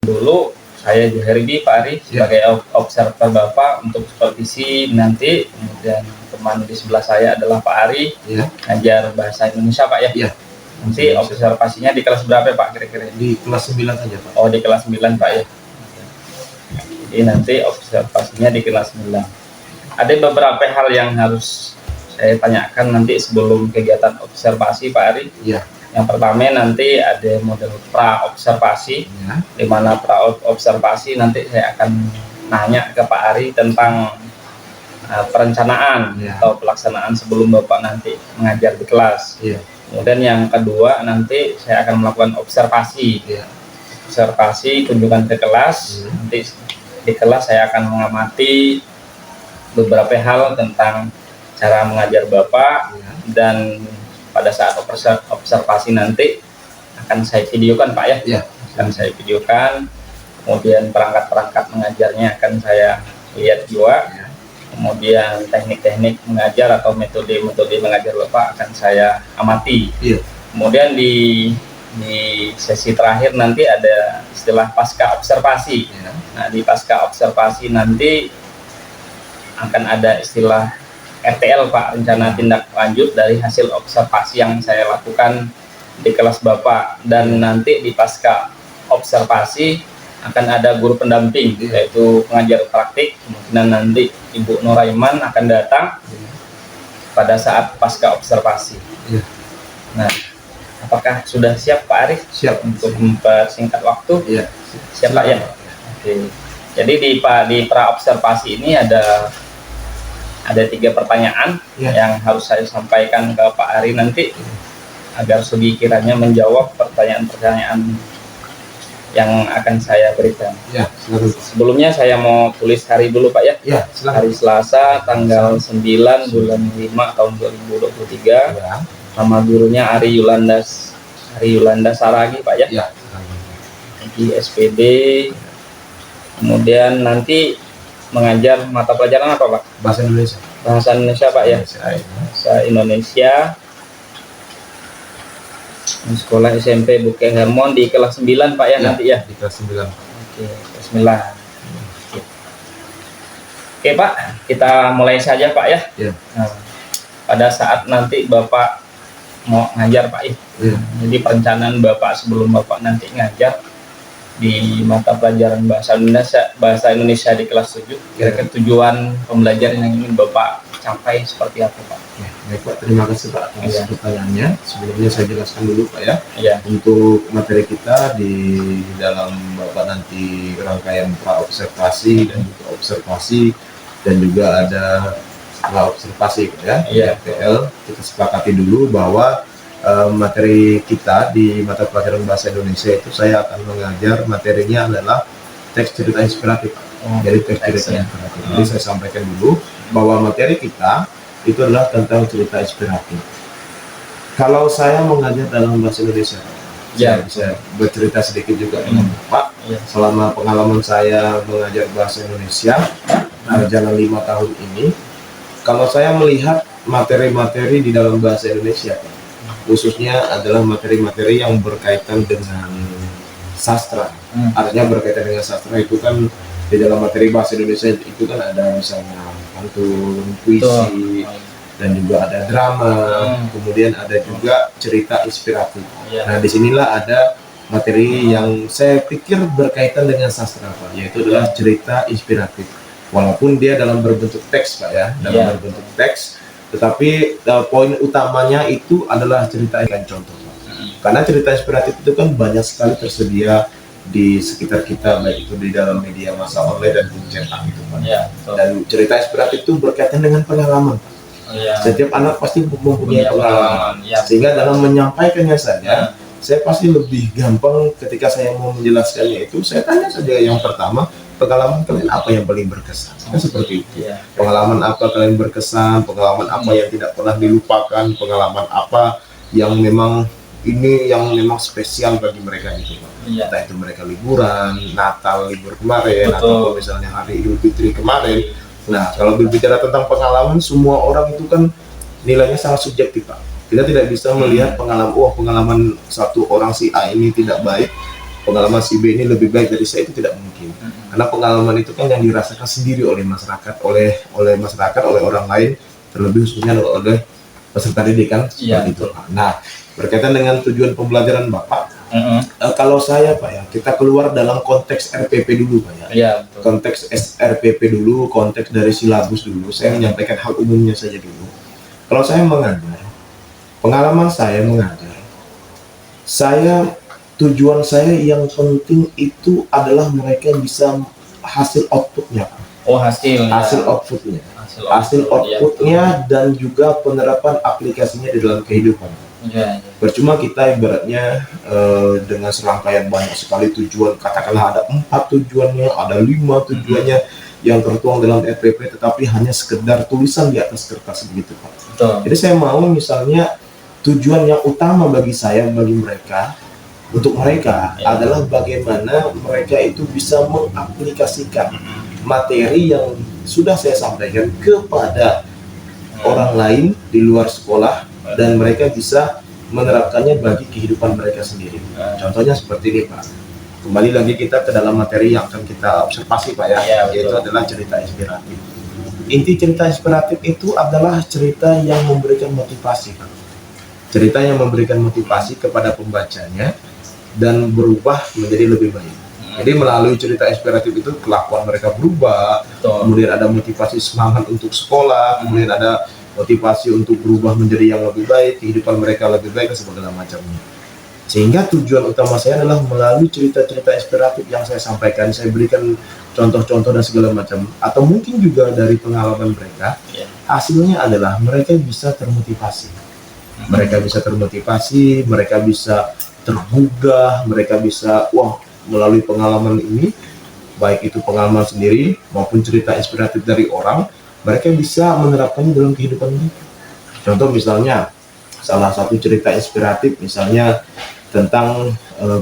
Dulu saya di Herbi Pak Ari sebagai observer Bapak untuk supervisi nanti, kemudian teman di sebelah saya adalah Pak Ari ngajar bahasa Indonesia Pak ya. Nanti observasinya di kelas berapa Pak kira-kira? Di kelas 9 saja Pak. Oh di kelas 9 Pak ya. Jadi nanti observasinya di kelas 9. Ada beberapa hal yang harus saya tanyakan nanti sebelum kegiatan observasi Pak Ari. Yang pertama nanti ada model pra-observasi, di mana pra-observasi nanti saya akan nanya ke Pak Ari tentang perencanaan atau pelaksanaan sebelum Bapak nanti mengajar di kelas. Kemudian yang kedua nanti saya akan melakukan observasi, observasi kunjungan ke kelas. Nanti di kelas saya akan mengamati beberapa hal tentang cara mengajar Bapak dan pada saat observasi nanti akan saya videokan Pak ya, akan saya videokan, kemudian perangkat-perangkat mengajarnya akan saya lihat juga, kemudian teknik-teknik mengajar atau metode-metode mengajar Bapak akan saya amati. Kemudian di sesi terakhir nanti ada istilah pasca observasi. Nah di pasca observasi nanti akan ada istilah RTL Pak, rencana tindak lanjut dari hasil observasi yang saya lakukan di kelas Bapak. Dan nanti di pasca observasi akan ada guru pendamping yaitu pengajar praktik. Kemungkinan nanti Ibu Nuraiman akan datang pada saat pasca observasi. Nah, apakah sudah siap Pak Arif? Siap untuk mempersingkat waktu. Siap Pak ya. Oke. Jadi di pra observasi ini ada 3 pertanyaan yang harus saya sampaikan ke Pak Ari nanti agar Sugi kiranya menjawab pertanyaan-pertanyaan yang akan saya berikan. Sebelumnya saya mau tulis hari dulu Pak ya. Hari Selasa tanggal 9 bulan 5 tahun 2023. Nama gurunya Ari Yulanda Saragi Pak ya. Di SPD. Kemudian nanti mengajar mata pelajaran apa Pak? Bahasa Indonesia. Bahasa Indonesia Pak ya. Bahasa Indonesia. Sekolah SMP Bukit Hermon di kelas 9 Pak ya, nanti ya. Di kelas 9. Oke, kelas 9. Oke Pak, kita mulai saja Pak ya. Nah, pada saat nanti Bapak mau ngajar Pak ya. Jadi perencanaan Bapak sebelum Bapak nanti ngajar di mata pelajaran bahasa Indonesia di kelas 7, kira-kira tujuan pembelajaran yang ingin Bapak capai seperti apa Pak? Baik Pak, terima kasih Pak atas pertanyaannya. Sebelumnya saya jelaskan dulu Pak ya. Untuk materi kita di dalam Bapak nanti rangkaian pra-observasi dan juga observasi dan juga ada setelah observasi Pak ya. RTL kita sepakati dulu bahwa materi kita di mata pelajaran bahasa Indonesia itu saya akan mengajar materinya adalah teks cerita inspiratif. Jadi teks cerita inspiratif. Jadi saya sampaikan dulu bahwa materi kita itu adalah tentang cerita inspiratif. Kalau saya mengajar dalam bahasa Indonesia, saya bisa bercerita sedikit juga dengan Pak. Selama pengalaman saya mengajar bahasa Indonesia jalan 5 tahun ini, kalau saya melihat materi-materi di dalam bahasa Indonesia, khususnya adalah materi-materi yang berkaitan dengan sastra. Artinya berkaitan dengan sastra itu kan di dalam materi bahasa Indonesia itu kan ada misalnya pantun, puisi, dan juga ada drama, kemudian ada juga cerita inspiratif. Nah disinilah ada materi yang saya pikir berkaitan dengan sastra Pak, yaitu adalah cerita inspiratif. Walaupun dia dalam berbentuk teks Pak ya, dalam berbentuk teks, tetapi poin utamanya itu adalah cerita yang contoh. Karena cerita inspiratif itu kan banyak sekali tersedia di sekitar kita, baik itu di dalam media massa online dan cetak gitu Pak. Dan cerita inspiratif itu berkaitan dengan pengalaman. Setiap anak pasti mempunyai pengalaman. Sehingga dalam menyampaikannya saja, saya pasti lebih gampang ketika saya mau menjelaskannya itu, saya tanya saja yang pertama, pengalaman kalian apa yang paling berkesan? Kan seperti itu. Pengalaman apa kalian berkesan, pengalaman apa yang tidak pernah dilupakan, pengalaman apa yang memang spesial bagi mereka itu Pak. Entah itu mereka liburan, Natal libur kemarin, atau misalnya hari Idul Fitri kemarin. Nah, kalau berbicara tentang pengalaman, semua orang itu kan nilainya sangat subjektif Pak. Kita tidak bisa melihat pengalaman satu orang si A ini tidak baik, pengalaman si B ini lebih baik dari saya, itu tidak mungkin. Karena pengalaman itu kan yang dirasakan sendiri oleh masyarakat, oleh masyarakat, oleh orang lain, terlebih khususnya oleh peserta didik kan, seperti itu. Nah, berkaitan dengan tujuan pembelajaran Bapak, kalau saya Pak ya, kita keluar dalam konteks RPP dulu Pak ya. Iya, konteks RPP dulu, konteks dari silabus dulu. Saya menyampaikan hal umumnya saja dulu. Kalau saya mengajar, pengalaman saya mengajar, tujuan saya yang penting itu adalah mereka bisa hasil outputnya Pak. Oh, hasil outputnya. Hasil outputnya dan juga penerapan aplikasinya di dalam kehidupan. Percuma kita ibaratnya dengan serangkaian banyak sekali tujuan, katakanlah ada 4 tujuannya, ada 5 tujuannya yang tertuang dalam RPP, tetapi hanya sekedar tulisan di atas kertas begitu Pak. Jadi saya mau misalnya tujuan yang utama bagi saya, bagi mereka, untuk mereka adalah bagaimana mereka itu bisa mengaplikasikan materi yang sudah saya sampaikan kepada orang lain di luar sekolah, dan mereka bisa menerapkannya bagi kehidupan mereka sendiri. Contohnya seperti ini Pak. Kembali lagi kita ke dalam materi yang akan kita observasi Pak ya, yaitu adalah cerita inspiratif. Inti cerita inspiratif itu adalah cerita yang memberikan motivasi Pak. Cerita yang memberikan motivasi kepada pembacanya dan berubah menjadi lebih baik. Jadi melalui cerita inspiratif itu kelakuan mereka berubah, kemudian ada motivasi semangat untuk sekolah, kemudian ada motivasi untuk berubah menjadi yang lebih baik, kehidupan mereka lebih baik dan segala macamnya. Sehingga tujuan utama saya adalah melalui cerita-cerita inspiratif yang saya sampaikan, saya berikan contoh-contoh dan segala macam, atau mungkin juga dari pengalaman mereka, hasilnya adalah mereka bisa termotivasi. Mereka bisa termotivasi, mereka bisa tergugah, mereka bisa melalui pengalaman ini, baik itu pengalaman sendiri maupun cerita inspiratif dari orang, mereka bisa menerapkannya dalam kehidupan mereka. Contoh misalnya, salah satu cerita inspiratif misalnya tentang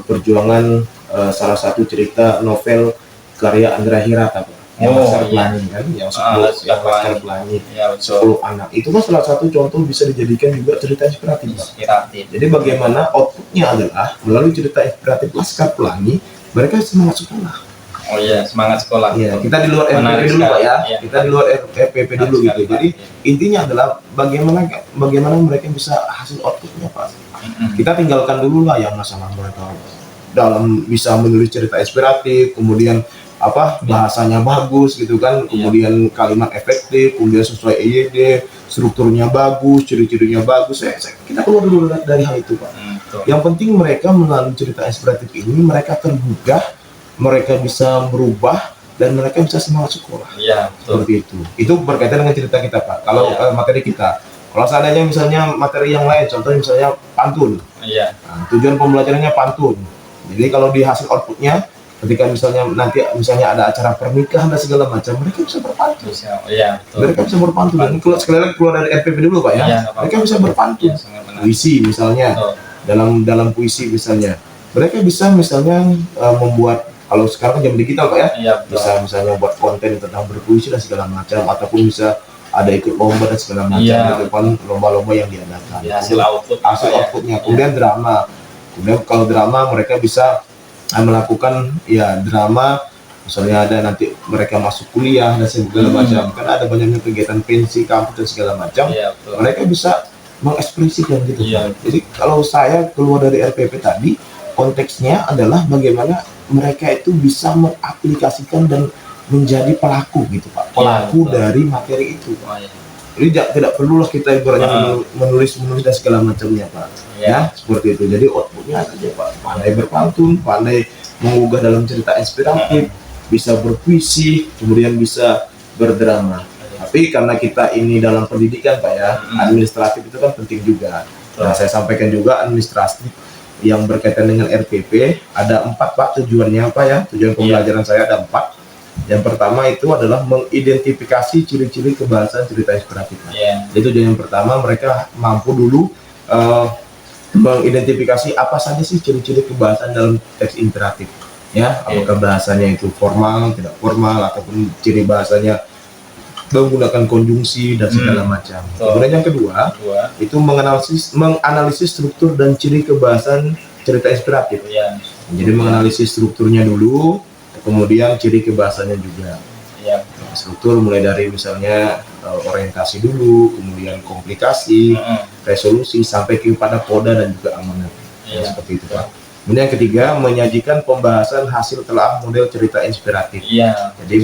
perjuangan salah satu cerita novel karya Andra Hirata yang Laskar Pelangi kan, yang 10 Laskar Pelangi, 10 anak. Itu kan salah satu contoh bisa dijadikan juga cerita inspiratif. Jadi bagaimana outputnya adalah melalui cerita inspiratif Laskar Pelangi, mereka semangat sekolah. Semangat sekolah. Iya, kita di luar RPP dulu Pak ya. Kita di luar RPP dulu gitu. Jadi intinya adalah bagaimana mereka bisa hasil outputnya Pak. Kita tinggalkan dulu lah yang masalah mereka dalam bisa menulis cerita inspiratif, kemudian bahasanya bagus gitu kan, kemudian kalimat efektif, kemudian sesuai EYD, strukturnya bagus, ciri-cirinya bagus. Kita keluar dulu dari hal itu Pak. Yang penting mereka melalui cerita inspiratif ini mereka tergugah, mereka bisa berubah, dan mereka bisa semangat sekolah. Seperti itu. Itu berkaitan dengan cerita kita Pak. Kalau materi kita, kalau seandainya misalnya materi yang lain, contohnya misalnya pantun. Nah, tujuan pembelajarannya pantun. Jadi kalau di hasil outputnya, ketika misalnya ada acara pernikahan dan segala macam, mereka bisa berpantun. Mereka bisa berpantun. Dan sekali lagi keluar dari RPP dulu Pak ya. Mereka bisa berpantun. Puisi misalnya, dalam puisi misalnya, mereka bisa misalnya membuat, kalau sekarang zaman digital Pak ya, bisa misalnya buat konten tentang berpuisi dan segala macam, ataupun bisa ada ikut lomba dan segala macam, depan lomba-lomba yang diadakan. Hasil outputnya. Kemudian drama. Kemudian kalau drama mereka bisa melakukan drama, misalnya ada nanti mereka masuk kuliah dan segala macam, kan ada banyaknya kegiatan pensi kampus dan segala macam, mereka bisa mengekspresikan gitu. Jadi kalau saya keluar dari RPP tadi, konteksnya adalah bagaimana mereka itu bisa mengaplikasikan dan menjadi pelaku gitu Pak, pelaku dari materi itu Pak. Jadi tidak perlulah kita ibaratnya menulis dan segala macamnya Pak. Seperti itu. Jadi outputnya aja Pak, pandai berpantun, pandai menggugah dalam cerita inspiratif, bisa berpuisi, kemudian bisa berdrama. Tapi karena kita ini dalam pendidikan Pak ya, administratif itu kan penting juga. Nah, saya sampaikan juga administratif yang berkaitan dengan RPP ada 4 Pak tujuannya Pak ya. Tujuan pembelajaran saya ada 4. Yang pertama itu adalah mengidentifikasi ciri-ciri kebahasaan cerita inspiratif. Itu yang pertama, mereka mampu dulu mengidentifikasi apa saja sih ciri-ciri kebahasaan dalam teks inspiratif. Apakah bahasanya itu formal, tidak formal, ataupun ciri bahasanya menggunakan konjungsi dan segala macam. Kemudian yang kedua, itu menganalisis struktur dan ciri kebahasaan cerita inspiratif. Jadi menganalisis strukturnya dulu, kemudian ciri kebahasanya juga. Ya. Struktur mulai dari misalnya orientasi dulu, kemudian komplikasi, resolusi, sampai kepada poda dan juga amanat. Seperti itu Pak. Kemudian yang ketiga, menyajikan pembahasan hasil telaah model cerita inspiratif. Jadi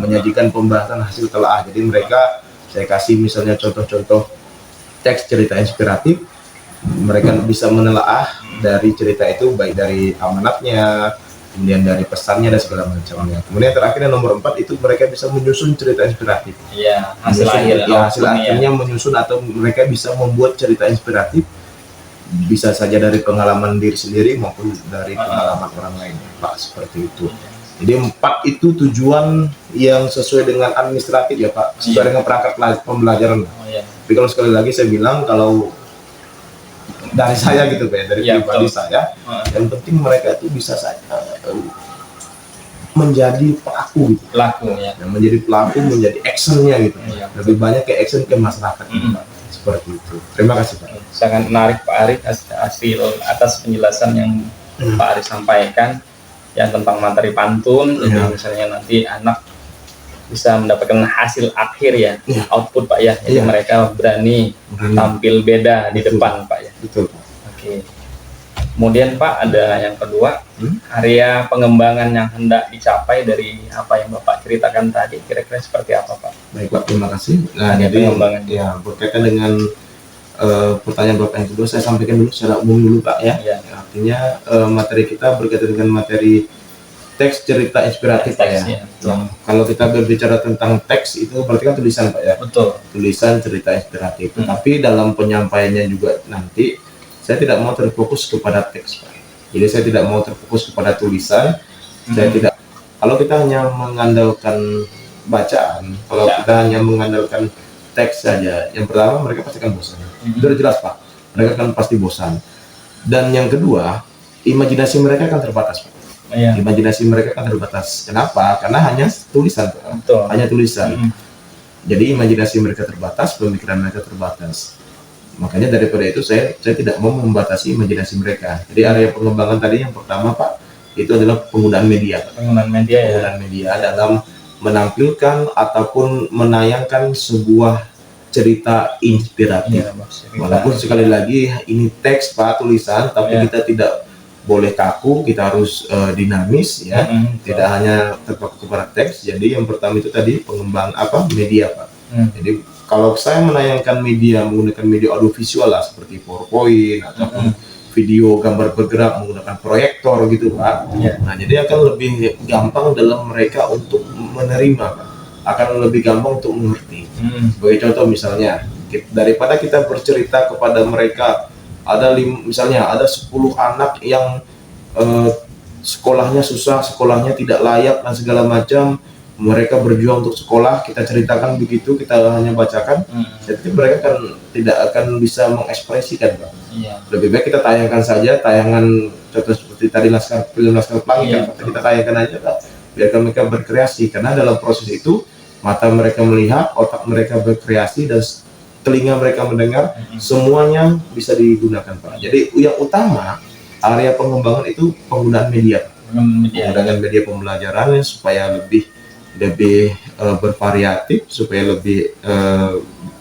menyajikan pembahasan hasil telaah. Jadi mereka, saya kasih misalnya contoh-contoh teks cerita inspiratif, mereka bisa menelaah dari cerita itu, baik dari amanatnya, kemudian dari pesannya dan segala macamnya. Kemudian terakhir yang nomor 4 itu mereka bisa menyusun cerita inspiratif. Hasil akhirnya menyusun, atau mereka bisa membuat cerita inspiratif, bisa saja dari pengalaman diri sendiri maupun dari pengalaman orang lain, Pak, seperti itu. Jadi 4 itu tujuan yang sesuai dengan administratif ya Pak, sesuai dengan perangkat pembelajaran. Tapi kalau sekali lagi saya bilang, kalau dari saya gitu Pak, dari pribadi saya, yang penting mereka itu bisa menjadi pelaku gitu. Menjadi pelaku, menjadi actionnya gitu. Lebih banyak ke action ke masyarakat gitu, Pak. Seperti itu. Terima kasih Pak. Sangat menarik Pak Aris atas penjelasan yang Pak Aris sampaikan yang tentang materi pantun. Jadi misalnya nanti anak bisa mendapatkan hasil akhir ya, output Pak ya. Jadi mereka berani tampil beda di depan Pak ya. Betul. Oke. Kemudian Pak, ada yang kedua, area pengembangan yang hendak dicapai dari apa yang Bapak ceritakan tadi, kira-kira seperti apa Pak? Baik Pak, terima kasih. Nah, jadi ya berkaitan dengan pertanyaan Bapak yang kedua, saya sampaikan dulu secara umum dulu Pak ya. Artinya materi kita berkaitan dengan materi teks cerita inspiratif Pak ya. Kalau kita berbicara tentang teks itu berarti kan tulisan Pak ya. Betul. Tulisan cerita inspiratif. Tapi dalam penyampaiannya juga nanti saya tidak mau terfokus kepada teks Pak. Jadi saya tidak mau terfokus kepada tulisan. Saya tidak. Kalau kita hanya mengandalkan bacaan, kalau kita hanya mengandalkan teks saja, yang pertama mereka pasti akan bosan. Sudah jelas Pak. Mereka akan pasti bosan. Dan yang kedua, imajinasi mereka akan terbatas Pak. Imajinasi mereka akan terbatas. Kenapa? Karena hanya tulisan Pak. Hanya tulisan. Jadi imajinasi mereka terbatas, pemikiran mereka terbatas. Makanya daripada itu saya tidak mau membatasi imajinasi mereka. Jadi area pengembangan tadi yang pertama Pak, itu adalah penggunaan media. Penggunaan media dalam menampilkan ataupun menayangkan sebuah cerita inspiratif. Walaupun sekali lagi ini teks Pak, tulisan, tapi kita tidak boleh kaku, kita harus dinamis ya. Tidak hanya terpaku kepada teks. Jadi yang pertama itu tadi pengembangan media Pak. Jadi kalau saya menayangkan media menggunakan media audiovisual lah, seperti PowerPoint ataupun video gambar bergerak menggunakan proyektor gitu Pak. Nah, jadi akan lebih gampang dalam mereka untuk menerima Pak. Akan lebih gampang untuk mengerti. Sebagai contoh misalnya, daripada kita bercerita kepada mereka misalnya ada 10 anak yang sekolahnya susah, sekolahnya tidak layak dan segala macam, mereka berjuang untuk sekolah, kita ceritakan begitu, kita hanya bacakan, jadi mereka tidak akan bisa mengekspresikan Pak. Lebih baik kita tayangkan saja, tayangan contoh seperti tadi film Laskar Pelangi kita tayangkan aja Pak, biarkan mereka berkreasi, karena dalam proses itu mata mereka melihat, otak mereka berkreasi, dan telinga mereka mendengar, semuanya bisa digunakan Pak. Jadi yang utama area pengembangan itu penggunaan media. Penggunaan media pembelajaran supaya lebih bervariatif, supaya lebih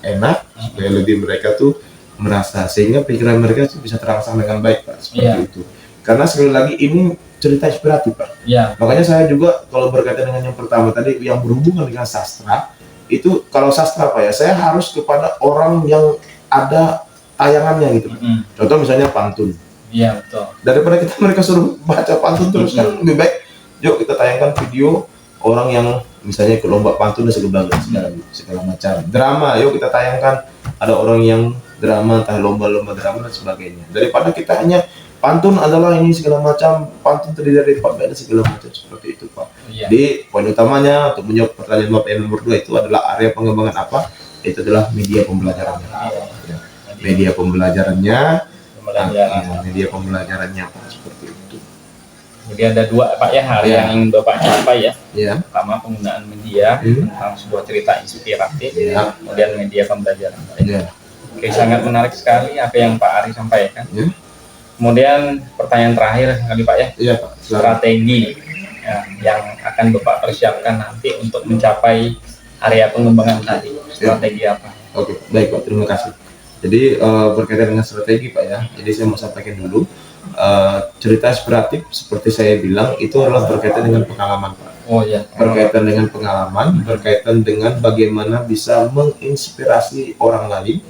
enak, supaya lebih mereka tuh merasa, sehingga pikiran mereka bisa terangsang dengan baik Pak, seperti itu. Karena sekali lagi ini cerita inspiratif Pak. Makanya saya juga kalau berkaitan dengan yang pertama tadi yang berhubungan dengan sastra, itu kalau sastra Pak ya, saya harus kepada orang yang ada tayangannya gitu. Contoh misalnya pantun. Betul. Daripada mereka suruh baca pantun terus kan lebih baik yuk kita tayangkan video orang yang misalnya ke lomba pantun dan segala macam. Drama, yuk kita tayangkan ada orang yang drama, entah lomba-lomba drama dan sebagainya. Daripada kita hanya pantun adalah ini segala macam, pantun terdiri dari dan segala macam, seperti itu Pak. Jadi poin utamanya untuk menjawab pertanyaan Bapak yang nomor 2 itu adalah area pengembangan apa? Itu adalah media pembelajarannya. Media pembelajarannya, media pembelajarannya Pak, seperti itu. Jadi ada 2 Pak ya hari yang ingin Bapak capai ya. Pertama penggunaan media tentang sebuah cerita inspiratif, kemudian media pembelajaran. Oke, sangat menarik sekali apa yang Pak Ari sampaikan. Kemudian pertanyaan terakhir kali Pak ya. Iya Pak. Strategi ya, yang akan Bapak persiapkan nanti untuk mencapai area pengembangan tadi. Strategi apa? Oke, baik Pak, terima kasih. Jadi berkaitan dengan strategi Pak ya. Jadi saya mau sampaikan dulu cerita inspiratif seperti saya bilang itu adalah berkaitan dengan pengalaman Pak. Oh ya. Berkaitan dengan pengalaman, berkaitan dengan bagaimana bisa menginspirasi orang lain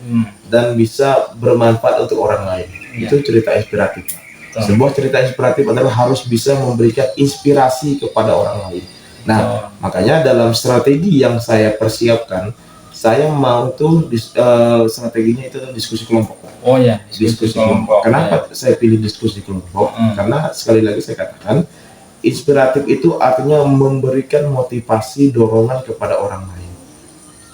dan bisa bermanfaat untuk orang lain. Itu cerita inspiratif. Sebuah cerita inspiratif adalah harus bisa memberikan inspirasi kepada orang lain. Nah, makanya dalam strategi yang saya persiapkan, saya mau tuh strateginya itu diskusi kelompok. Oh ya, diskusi kelompok. Kenapa saya pilih diskusi kelompok? Karena sekali lagi saya katakan, inspiratif itu artinya memberikan motivasi, dorongan kepada orang lain.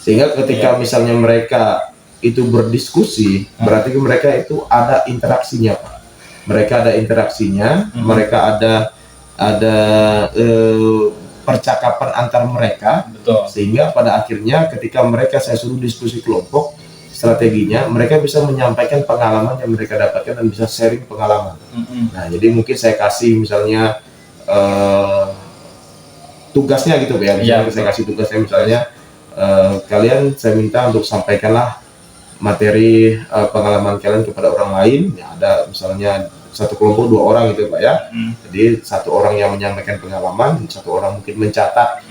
Sehingga ketika misalnya mereka itu berdiskusi, berarti mereka itu ada interaksinya Pak. Mereka ada interaksinya, mereka ada percakapan antar mereka. Betul. Sehingga pada akhirnya ketika mereka saya suruh diskusi kelompok, strateginya mereka bisa menyampaikan pengalaman yang mereka dapatkan dan bisa sharing pengalaman. Nah, jadi mungkin saya kasih misalnya tugasnya gitu ya, misalnya saya kasih tugasnya misalnya kalian saya minta untuk sampaikanlah materi pengalaman kalian kepada orang lain. Ya, ada misalnya satu kelompok 2 orang gitu Pak ya. Jadi 1 orang yang menyampaikan pengalaman, 1 orang mungkin mencatat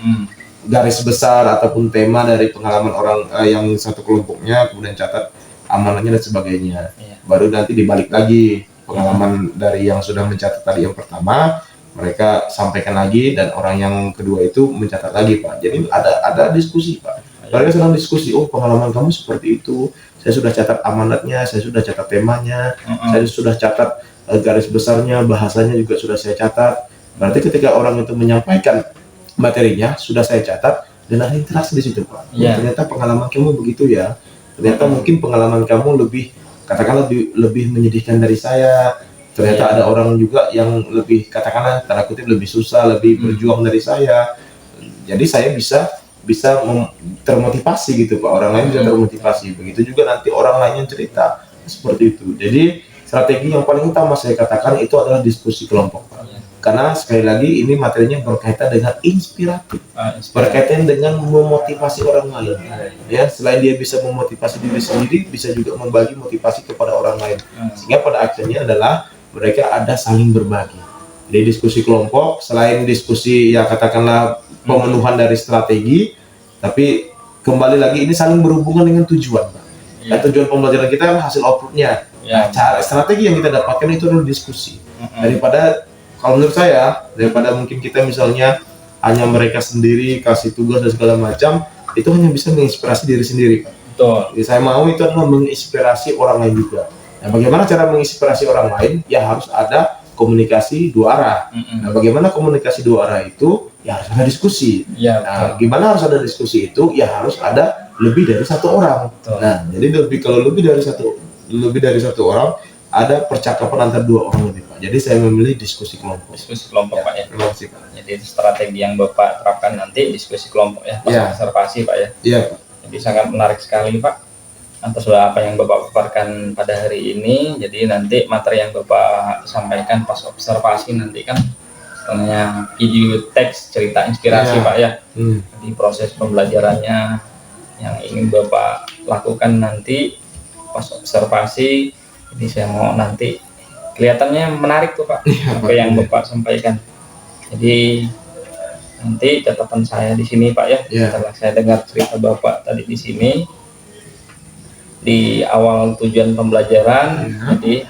garis besar ataupun tema dari pengalaman orang yang satu kelompoknya, kemudian catat amanatnya dan sebagainya. Baru nanti dibalik lagi pengalaman dari yang sudah mencatat tadi yang pertama, mereka sampaikan lagi dan orang yang kedua itu mencatat lagi Pak. Jadi ada diskusi Pak. Mereka sedang diskusi, oh pengalaman kamu seperti itu, saya sudah catat amanatnya, saya sudah catat temanya, saya sudah catat garis besarnya, bahasanya juga sudah saya catat. Berarti ketika orang itu menyampaikan materinya sudah saya catat dan ada interaksi di situ Pak. Ternyata pengalaman kamu begitu ya. Ternyata mungkin pengalaman kamu lebih katakanlah lebih menyedihkan dari saya. Ternyata ada orang juga yang lebih katakanlah tanda kutip lebih susah, lebih berjuang dari saya. Jadi saya bisa termotivasi gitu Pak. Orang lain bisa termotivasi. Begitu juga nanti orang lain yang cerita seperti itu. Jadi strategi yang paling utama saya katakan itu adalah diskusi kelompok Pak. Karena sekali lagi ini materinya berkaitan dengan inspiratif, berkaitan dengan memotivasi orang lain. Ya, selain dia bisa memotivasi diri sendiri, bisa juga membagi motivasi kepada orang lain. Sehingga pada akhirnya adalah mereka ada saling berbagi. Jadi diskusi kelompok, selain diskusi ya katakanlah pemenuhan dari strategi, tapi kembali lagi ini saling berhubungan dengan tujuan, Pak. Dan tujuan pembelajaran kita adalah hasil outputnya. Nah, cara strategi yang kita dapatkan itu adalah diskusi. Daripada kalau menurut saya, daripada mungkin kita misalnya hanya mereka sendiri kasih tugas dan segala macam, itu hanya bisa menginspirasi diri sendiri, Pak. Betul. Jadi saya mau itu adalah menginspirasi orang lain juga. Nah, bagaimana cara menginspirasi orang lain? Ya harus ada komunikasi 2 arah. Nah, bagaimana komunikasi 2 arah itu? Ya harus ada diskusi. Nah, gimana harus ada diskusi itu? Ya harus ada lebih dari 1 orang. Betul. Nah, jadi kalau lebih dari satu orang, ada percakapan antara 2 orang lebih, Pak. Jadi saya memilih diskusi kelompok. Diskusi kelompok, Pak ya. Terima kasih, Pak. Jadi strategi yang Bapak terapkan nanti diskusi kelompok ya, pas observasi, Pak ya. Iya, Pak. Jadi sangat menarik sekali, Pak, atas apa yang Bapak paparkan pada hari ini. Jadi nanti materi yang Bapak sampaikan pas observasi nanti kan setelahnya video teks cerita inspirasi, Pak ya. Di proses pembelajarannya yang ingin Bapak lakukan nanti pas observasi. Jadi saya mau nanti kelihatannya menarik tuh Pak, apa yang Bapak sampaikan. Jadi nanti catatan saya di sini Pak ya, setelah saya dengar cerita Bapak tadi di sini di awal tujuan pembelajaran, jadi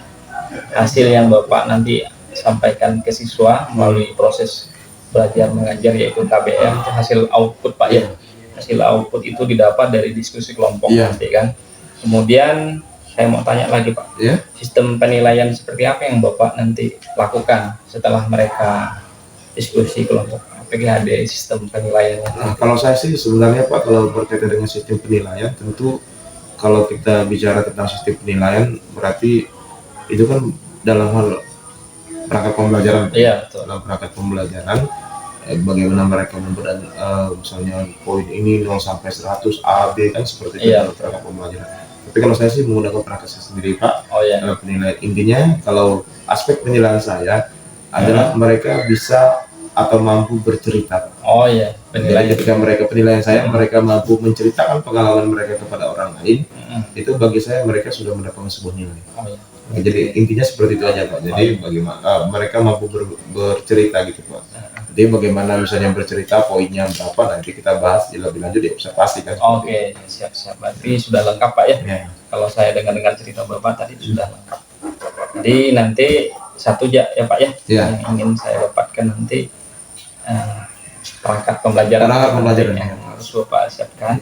hasil yang Bapak nanti sampaikan ke siswa melalui proses belajar mengajar yaitu KBM, hasil output Pak ya. Hasil output itu didapat dari diskusi kelompok nanti kan. Kemudian saya mau tanya lagi Pak, sistem penilaian seperti apa yang Bapak nanti lakukan setelah mereka diskusi kelompok? Apakah ada sistem penilaiannya? Nah, kalau saya sih sebenarnya Pak, kalau berkaitan dengan sistem penilaian, tentu kalau kita bicara tentang sistem penilaian, berarti itu kan dalam hal perangkat pembelajaran. Iya, betul. Dalam perangkat pembelajaran, bagaimana mereka memberikan misalnya poin ini 0 sampai 100 A, B kan seperti itu dalam perangkat pembelajaran. Tapi kalau saya sih menggunakan perangkat saya sendiri, Pak. Oh ya. Penilaian intinya kalau aspek penilaian saya adalah mereka bisa atau mampu bercerita. Oh ya, penilaian. Ketika penilaian saya mereka mampu menceritakan pengalaman mereka kepada orang lain, itu bagi saya mereka sudah mendapatkan sebuah nilai. Oh ya. Nah, jadi intinya seperti itu aja, Pak. Jadi bagaimana mereka mampu bercerita gitu, Pak. Jadi bagaimana misalnya bercerita, poinnya berapa, nanti kita bahas lebih lanjut di observasi kan. Oke, siap-siap. Berarti sudah lengkap, Pak ya. Kalau saya dengar cerita Bapak tadi sudah lengkap. Jadi nanti satu ya Pak ya, yang ingin saya dapatkan nanti perangkat pembelajaran yang harus Bapak siapkan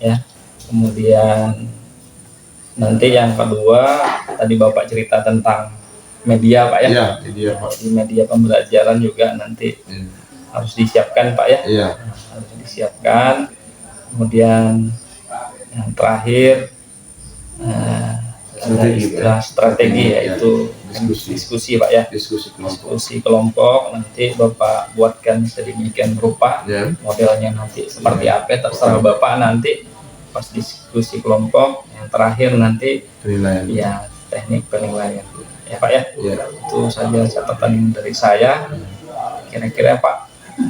ya. Kemudian nanti yang kedua tadi Bapak cerita tentang media Pak ya. Iya, media Pak. Jadi media pembelajaran juga nanti harus disiapkan Pak ya. Iya. Harus disiapkan. Kemudian yang terakhir strategi yaitu diskusi Pak ya. Diskusi kelompok nanti Bapak buatkan sedemikian rupa modelnya nanti seperti apa terserah Bapak nanti pas diskusi kelompok. Yang terakhir nanti penilaian ya, teknik penilaian ya Pak ya. Itu saja catatan dari saya. Kira-kira Pak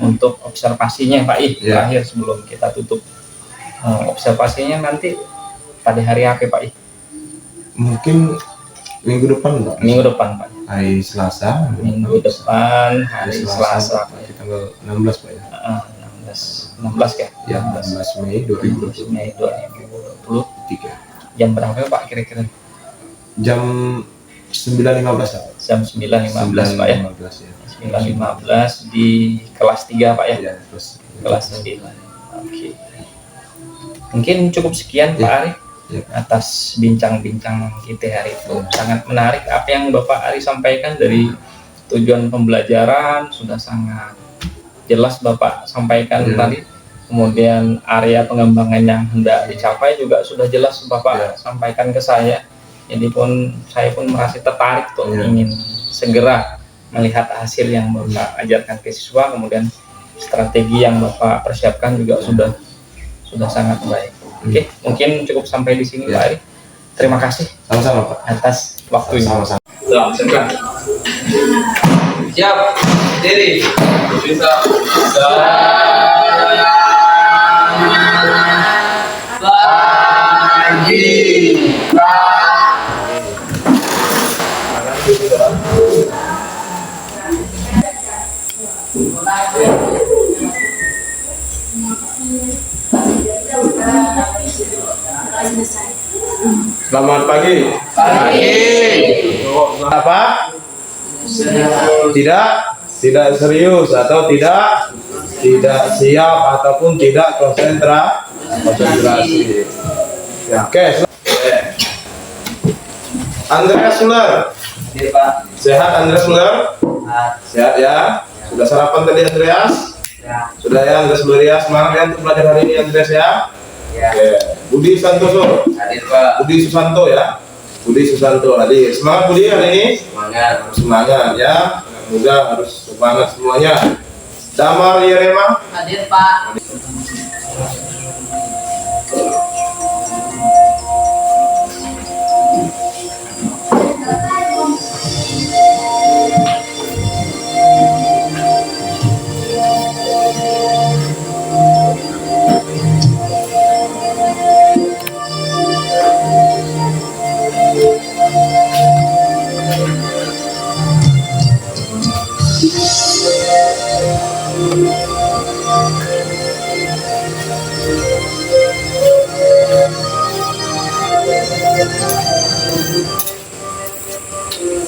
untuk observasinya Pak terakhir sebelum kita tutup, observasinya nanti pada hari apa Pak Mungkin minggu depan Pak. Minggu depan Pak. Hari Selasa. Minggu depan hari Selasa Pak. Tanggal 16 Pak ya. 16 ya. Ya 16 Mei 2020. Mei 2023. Jam berapa Pak kira-kira? Jam 9.15 Pak. Jam 9.15 Pak ya. 9.15 di kelas 3 Pak ya. Iya, kelas 9. Oke. Mungkin cukup sekian Pak Ari atas bincang-bincang kita hari itu. Sangat menarik apa yang Bapak Ari sampaikan dari tujuan pembelajaran sudah sangat jelas Bapak sampaikan tadi. Kemudian area pengembangan yang hendak dicapai juga sudah jelas Bapak sampaikan ke saya. Jadi saya pun merasa tertarik tuh ingin segera melihat hasil yang Bapak ajarkan ke siswa. Kemudian strategi yang Bapak persiapkan juga sudah sangat baik. Oke, mungkin cukup sampai di sini Pak Ari. Terima kasih. Sama-sama Pak atas waktunya. Sama-sama. Siap. Diri. Bisa. Selamat pagi. Apa? Tidak serius atau tidak siap ataupun tidak konsentrasi. Ya, oke. Andreas Muller. Sehat Andreas Muller? Sehat ya. Sudah sarapan tadi Andreas? Sudah ya Andreas Muller ya. Semangat ya untuk belajar hari ini Andreas ya. Oke. Budi Santoso. Hadir Pak. Budi Susanto ya. Budi Susanto hadir. Semangat Budi hari ini. Semangat ya. Semoga harus semangat semuanya. Damar Yerema. Hadir Pak.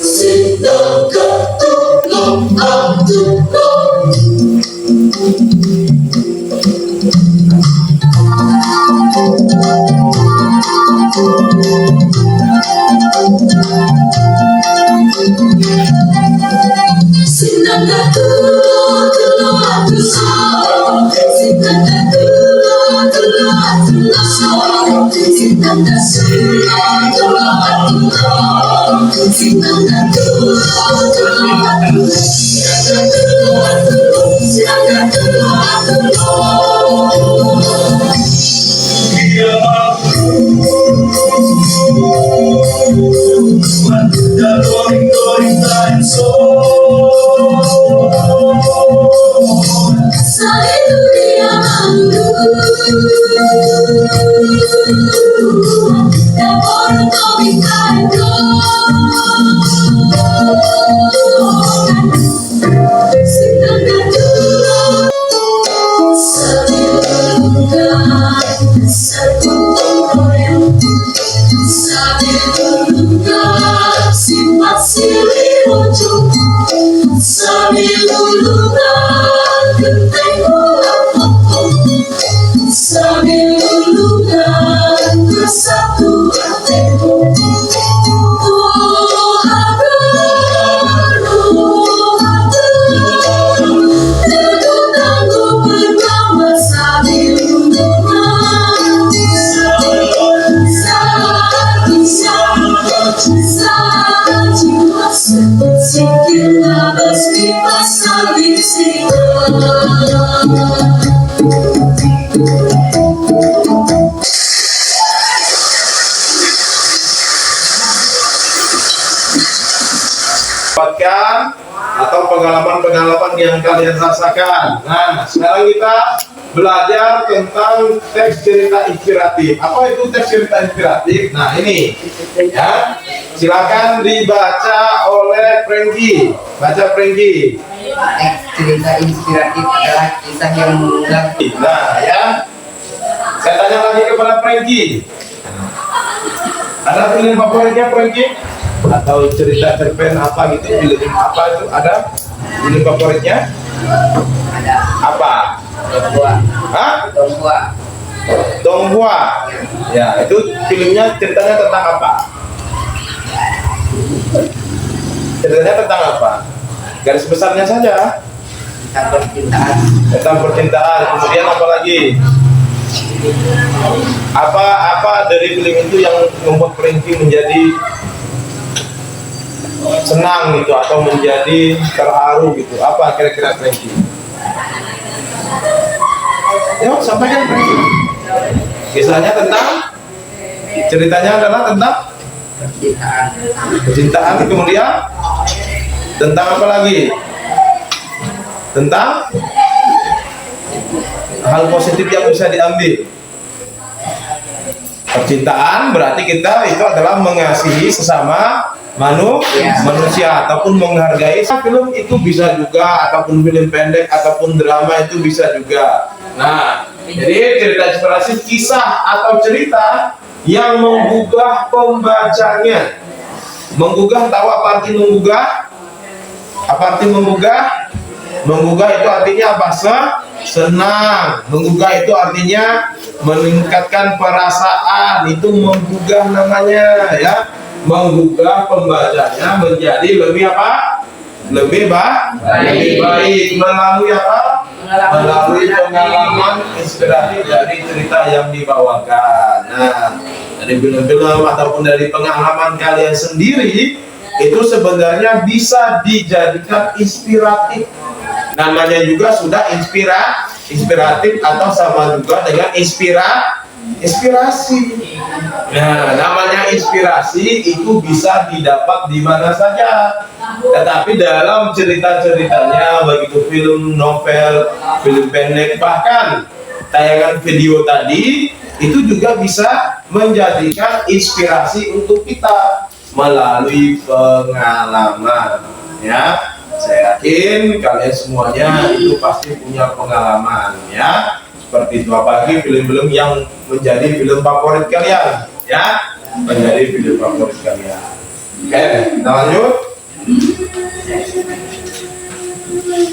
Sedang ketulung abdullah Sedang ketulung abdullah Sedang ketulung abdullah Sedang ketulung abdullah Sedang ketulung dapatkan atau pengalaman-pengalaman yang kalian rasakan. Nah, sekarang kita belajar tentang teks cerita inspiratif. Apa itu teks cerita inspiratif? Nah, ini ya. Silakan dibaca oleh Franky. Baca Franky. Teks cerita inspiratif adalah kisah yang mengundang. Nah, ya. Saya tanya lagi kepada Franky. Ada film favoritnya Franky? Atau cerita cerpen apa gitu, film apa itu ada film favoritnya? Ada Apa? Donghua. Hah? Donghua. Donghua. Ya, itu filmnya ceritanya tentang apa? Ceritanya tentang apa? Garis besarnya saja. Tentang percintaan. Tentang percintaan. Kemudian apa lagi? Apa dari film itu yang membuat Franky menjadi senang gitu atau menjadi terharu gitu? Apa kira-kira Franky? Yuk, sampaikan Franky. Kisahnya tentang, ceritanya adalah tentang Percintaan. percintaan, kemudian tentang apa lagi? Tentang hal positif yang bisa diambil. Percintaan berarti kita itu adalah mengasihi sesama manusia ataupun menghargai. Film itu bisa juga, ataupun film pendek ataupun drama itu bisa juga. Nah, jadi cerita inspirasi kisah atau cerita yang menggugah pembacanya. Menggugah, tahu apa arti menggugah? Apa arti menggugah? Menggugah itu artinya apa? Senang. Menggugah itu artinya meningkatkan perasaan. Itu menggugah namanya, ya. Menggugah pembacanya menjadi lebih apa? Lebih baik melalui apa? Melalui pengalaman inspiratif dari cerita yang dibawakan. Nah, dari film-film ataupun dari pengalaman kalian sendiri itu sebenarnya bisa dijadikan inspiratif. Namanya juga sudah inspiratif atau sama juga dengan inspirasi. Nah, namanya inspirasi itu bisa didapat di mana saja. Tetapi dalam cerita-ceritanya, baik itu film, novel, film pendek, bahkan tayangan video tadi, itu juga bisa menjadikan inspirasi untuk kita melalui pengalaman. Ya, saya yakin kalian semuanya itu pasti punya pengalaman, ya. Seperti itu, apalagi film-film yang menjadi film favorit kalian, ya, menjadi film favorit kalian. Oke, kita lanjut.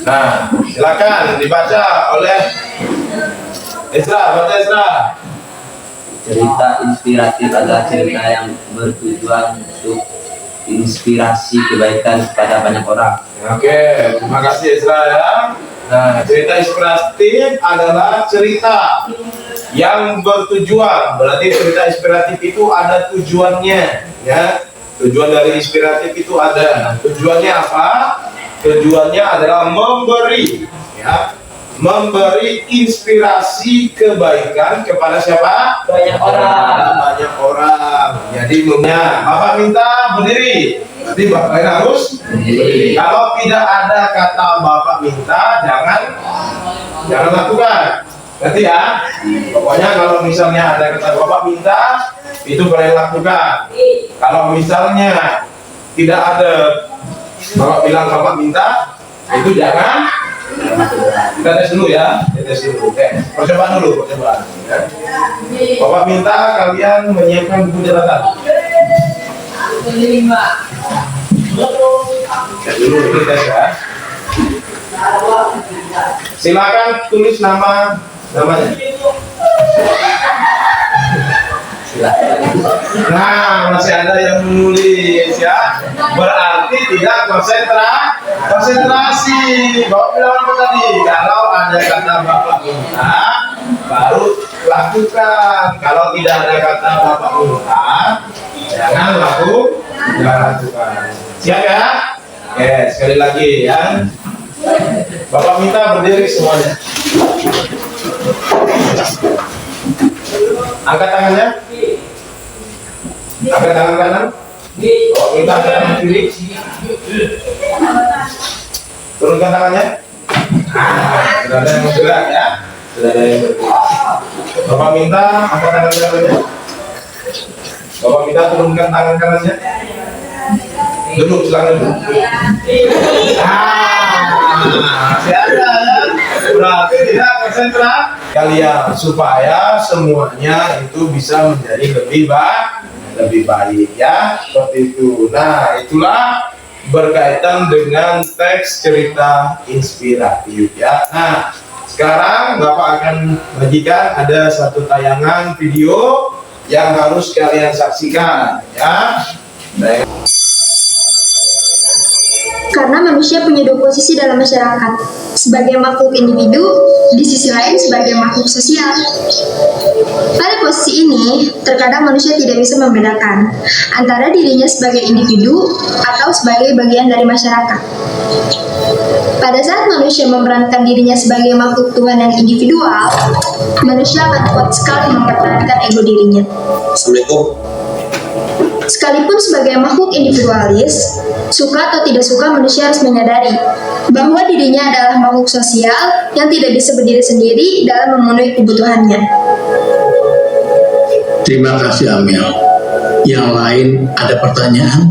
Nah, silakan dibaca oleh Ezra. Baca Ezra. Cerita inspiratif adalah cerita yang bertujuan untuk inspirasi kebaikan kepada banyak orang. Oke, terima kasih Ezra ya. Nah, cerita inspiratif adalah cerita yang bertujuan. Berarti cerita inspiratif itu ada tujuannya, ya. Tujuan dari inspiratif itu ada. Nah, tujuannya apa? Tujuannya adalah memberi, ya. Memberi inspirasi kebaikan kepada siapa? Banyak orang. Banyak orang. Jadi Bapak minta berdiri. Nanti Bapak harus berdiri. Kalau tidak ada kata Bapak minta, jangan lakukan. Ngerti ya? Pokoknya kalau misalnya ada kata Bapak minta, itu boleh lakukan. Kalau misalnya tidak ada Bapak bilang Bapak minta, itu jangan. Kita tes dulu ya, tes dulu. Oke, percobaan dulu, percobaan. Ya. Bapak minta kalian menyiapkan buku catatan. Tes dulu, ini tes ya. Silakan tulis namanya. Nah, masih ada yang menulis ya. Berarti tidak konsentrasi. Bapak bilang apa tadi? Kalau ada kata Bapak minta, baru lakukan. Kalau tidak ada kata Bapak minta, jangan lakukan. Siap ya? Oke, sekali lagi ya. Bapak minta berdiri semuanya. Angkat tangannya. Angkat tangan kanan. Bapak minta angkat tangan kiri. Turunkan tangannya. Sudah ada yang bergerak ya. Sudah ada yang bergerak. Bapak minta angkat tangan kanannya. Bapak minta turunkan tangan kanannya. Duduk, silakan duduk. Masih ada ya. Berarti tidak konsentrasi kalian supaya semuanya itu bisa menjadi lebih baik ya. Seperti itu. Nah, itulah berkaitan dengan teks cerita inspiratif ya. Nah, sekarang Bapak akan bagikan ada satu tayangan video yang harus kalian saksikan ya. Baik. Karena manusia punya dua posisi dalam masyarakat, sebagai makhluk individu, di sisi lain sebagai makhluk sosial. Pada posisi ini, terkadang manusia tidak bisa membedakan antara dirinya sebagai individu atau sebagai bagian dari masyarakat. Pada saat manusia memerankan dirinya sebagai makhluk Tuhan yang individual, manusia akan kuat sekali mempertahankan ego dirinya. Assalamualaikum. Sekalipun sebagai makhluk individualis, suka atau tidak suka manusia harus menyadari bahwa dirinya adalah makhluk sosial yang tidak bisa berdiri sendiri dalam memenuhi kebutuhannya. Terima kasih Amel. Yang lain ada pertanyaan?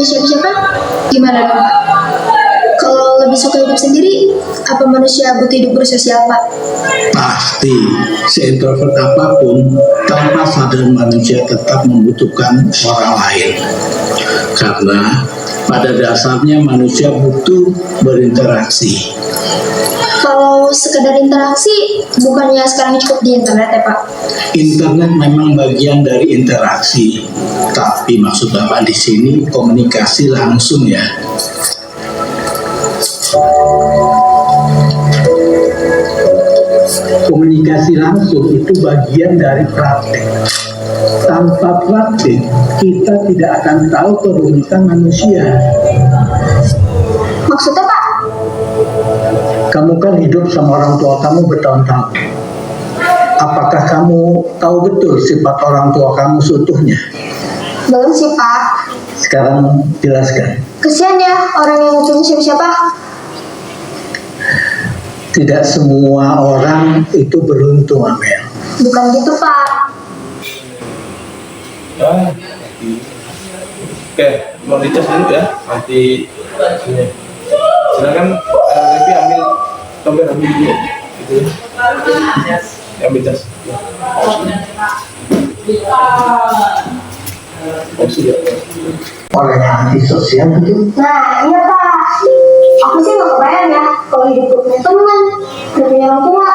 Siapa-siapa? Gimana dong Pak? Kalau lebih suka hidup sendiri, apa manusia butuh hidup bersosial Pak? Pasti, seintrovert apapun, tanpa sadar manusia tetap membutuhkan orang lain. Karena pada dasarnya manusia butuh berinteraksi. Kalau sekedar interaksi, bukannya sekarang cukup di internet ya Pak? Internet memang bagian dari interaksi, tapi maksud Bapak di sini komunikasi langsung ya. Komunikasi langsung itu bagian dari praktek. Tanpa praktek, kita tidak akan tahu kerumitan manusia. Maksudnya Pak? Kamu kan hidup sama orang tua kamu bertahun-tahun. Apakah kamu tahu betul sifat orang tua kamu seutuhnya? Belum sih Pak. Sekarang jelaskan. Kesian ya orang yang punya siapa-siapa. Tidak semua orang itu beruntung, Amel. Bukan gitu Pak. Oke, mau dicas dulu ya. Nanti silakan Levi ambil tombol ambil dulu. Gitu ya. Ambil cas. Orang yang antisosial itu. Nah iya Pak. Aku sih gak kebayang ya kalau hidup gue punya teman, punya orang tua.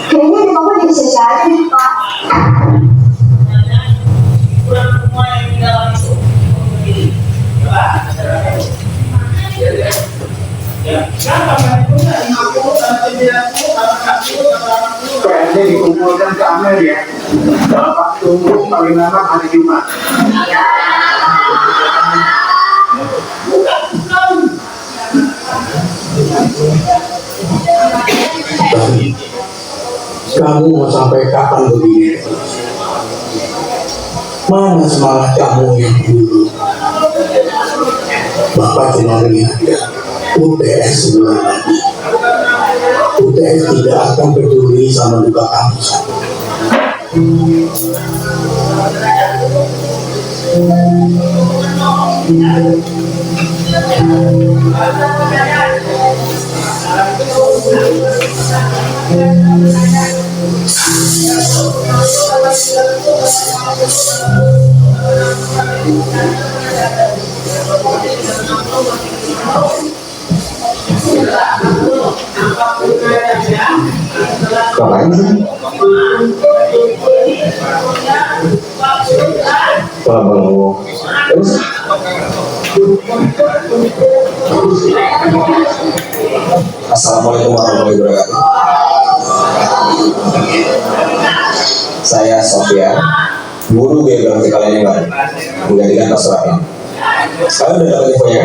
Kayaknya hidup aku jadi sia-sia aja nih Pak. PND dikumpulkan ke Amel ya. Dalam waktu paling lama hari Jumat. kamu mau sampai kapan begini? Mana semangat kamu yang dulu? Bapak cuma lihat ya, UTS sebulan lagi. UTS tidak akan peduli sama duka kamu. Ngapain sih? Kalau terus Assalamualaikum warahmatullahi wabarakatuh. Saya Sofia, guru geografi kalian yang baru, menggantikan Pak Surapin. Sekarang udah dapat infonya?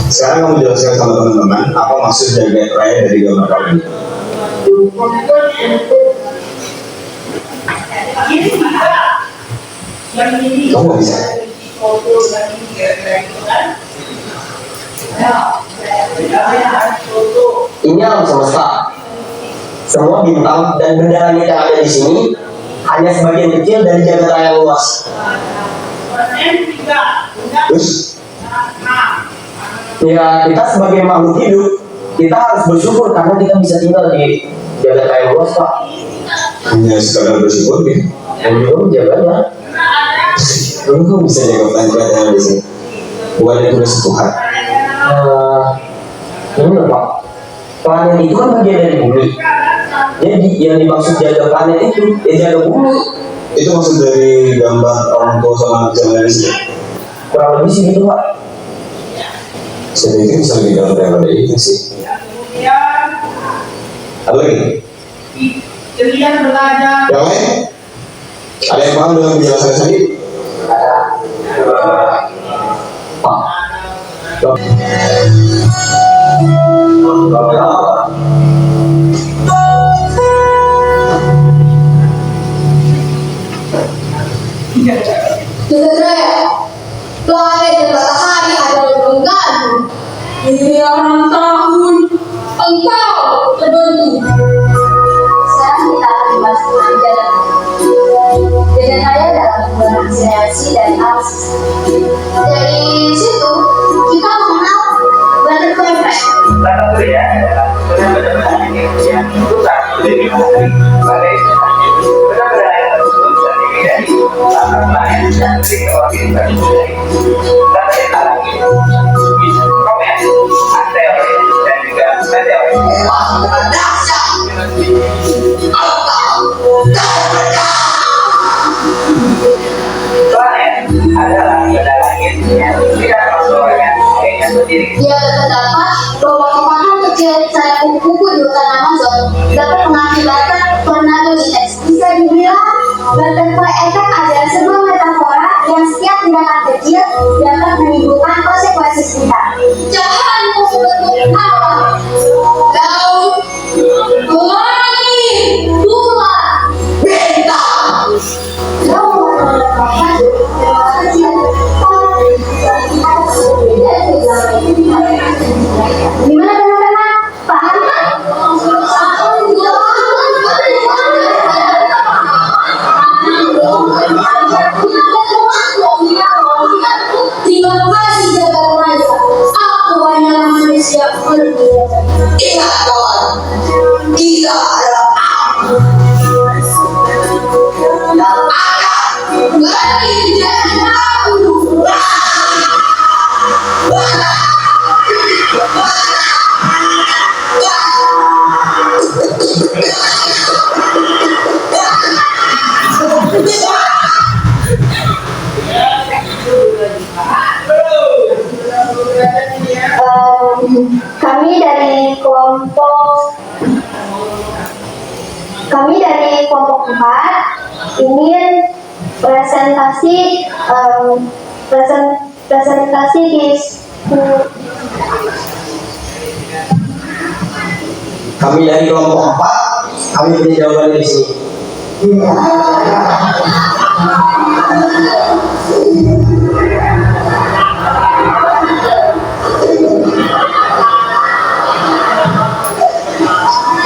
Sekarang kamu jelaskan sama teman-teman apa maksud jagat raya dari gambar kamu ini. Kamu nggak bisa. Ini alam semesta. Semua bintang dan benda langit yang ada di sini hanya sebagian kecil dari jagat raya yang luas. Terus? Ya, kita sebagai makhluk hidup, kita harus bersyukur karena kita bisa tinggal di jagat raya yang luas, Pak. Hanya sekadar bersyukur ya. Dan juga menjaganya. Kamu bisa jaga planet yang di sini. Bukan itu udah Tuhan. Ini loh, Pak. Planet itu kan bagian dari bumi. Jadi yang dimaksud jaga planet itu, ya jaga bumi. Itu maksud dari gambar orang tua sama anak yang di sini. Kurang lebih sih gitu, Pak. Saya pikir bisa lebih dalam daripada itu sih. Ada lagi? Yang lain? Ada yang paham dengan penjelasan tadi? Pak. Planet dan matahari adalah menggantung. Miliaran tahun engkau terbentuk. Sekarang kita akan membahas tentang jagat. Jagat raya adalah kumpulan hasil dari alam semesta. Dari situ kita mengenal butterfly effect. Butterfly ya, benar-benar yang bukan dari matahari, benar-benar yang tersebut terdiri dari latar planet dan teknologi dari planet alam komet, asteroid dan juga meteorit. Planet adalah benda langit yang tidak tersoalkan kayaknya sendiri. Dia terdapat bahwa kepanasan kecil sayap kupu-kupu di hutan Amazon dapat mengakibatkan tornado di teks. Bisa dibilang butterfly effect adalah sebuah metafora yang setiap tindakan kecil dapat menimbulkan konsekuensi besar. Jangan membentuk apa? Daun, pelangi, bulan, bintang. Gimana teman-teman? Paham kan? Terima kasih jagat raya. Aku Kami dari kelompok 4 ingin presentasi di Kami dari kelompok 4, kami punya jawaban di sini.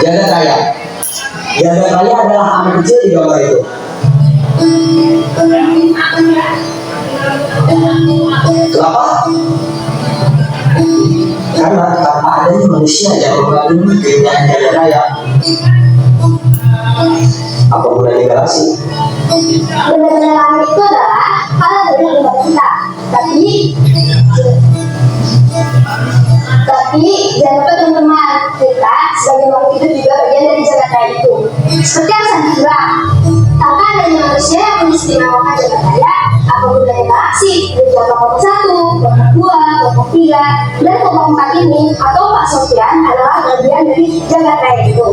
Jagat raya. Jagat raya adalah anak kecil di gambar itu. Kenapa? Karena tanpa adanya manusia yang mengagumi keindahan jagat raya, apa gunanya galaksi? Benda-benda langit itu adalah hal dari luar kita, tapi jangan lupa teman-teman, kita sebagai makhluk hidup juga bagian dari jagat raya itu. Seperti yang saya bilang, tanpa adanya manusia yang mengistimewakan jagat raya, apa gunanya galaksi? Dari kelompok 1, kelompok 2, kelompok 3, dan kelompok 4 ini atau Pak Sofian adalah bagian dari jagat raya itu.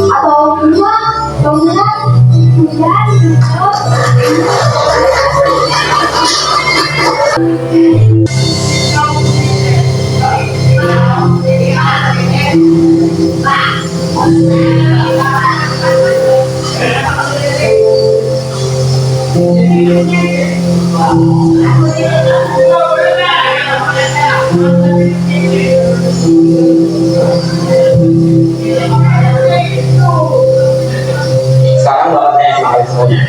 Atau kedua, kemudian Sekarang Bapak tanya sama kalian semuanya.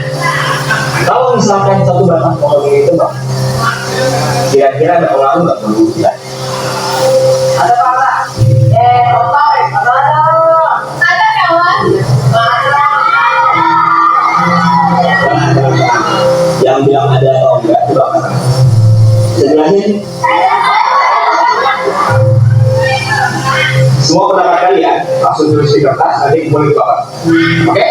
Kalau misalkan satu batang pohon itu, Pak, kira-kira ada orang nggak perlu tidak? Ada Pak. ada kawan. Yang bilang ada atau enggak coba katakan. Sebelahin. Semua pendapat kalian langsung tulis di kertas, nanti boleh bapak. Oke?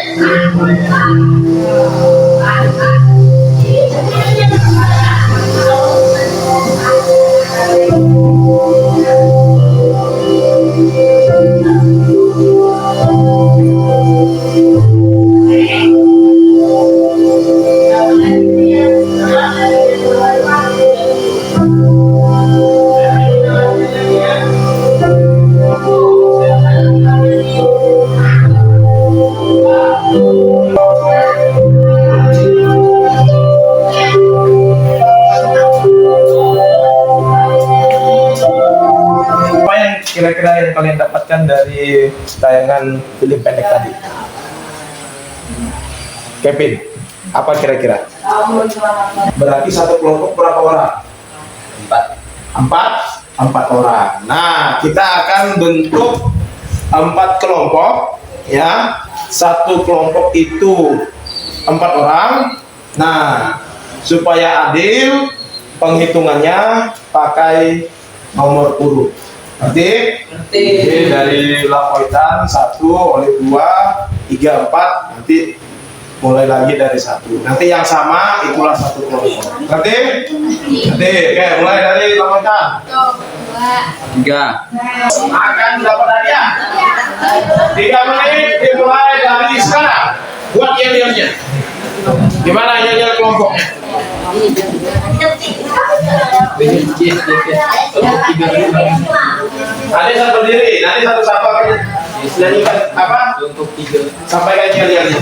Kira-kira yang kalian dapatkan dari tayangan film pendek tadi? Kevin, apa kira-kira? Berarti satu kelompok berapa orang? 4 orang. Nah, kita akan bentuk 4 kelompok, ya. Satu kelompok itu 4 orang. Nah, supaya adil penghitungannya pakai nomor urut. Nanti dari Lapoitan 1, oleh 2, 3, 4, nanti mulai lagi dari 1. Nanti yang sama itulah satu kelompok. Nanti, oke, mulai dari Lapoitan. 3. Akan dapat hadiah 3 menit dimulai dari sekarang. Buat yel-yelnya. Gimana yel-yel kelompoknya? Ada satu berdiri, nanti satu sapa nyanyikan apa? Sampaikan yel-yelnya.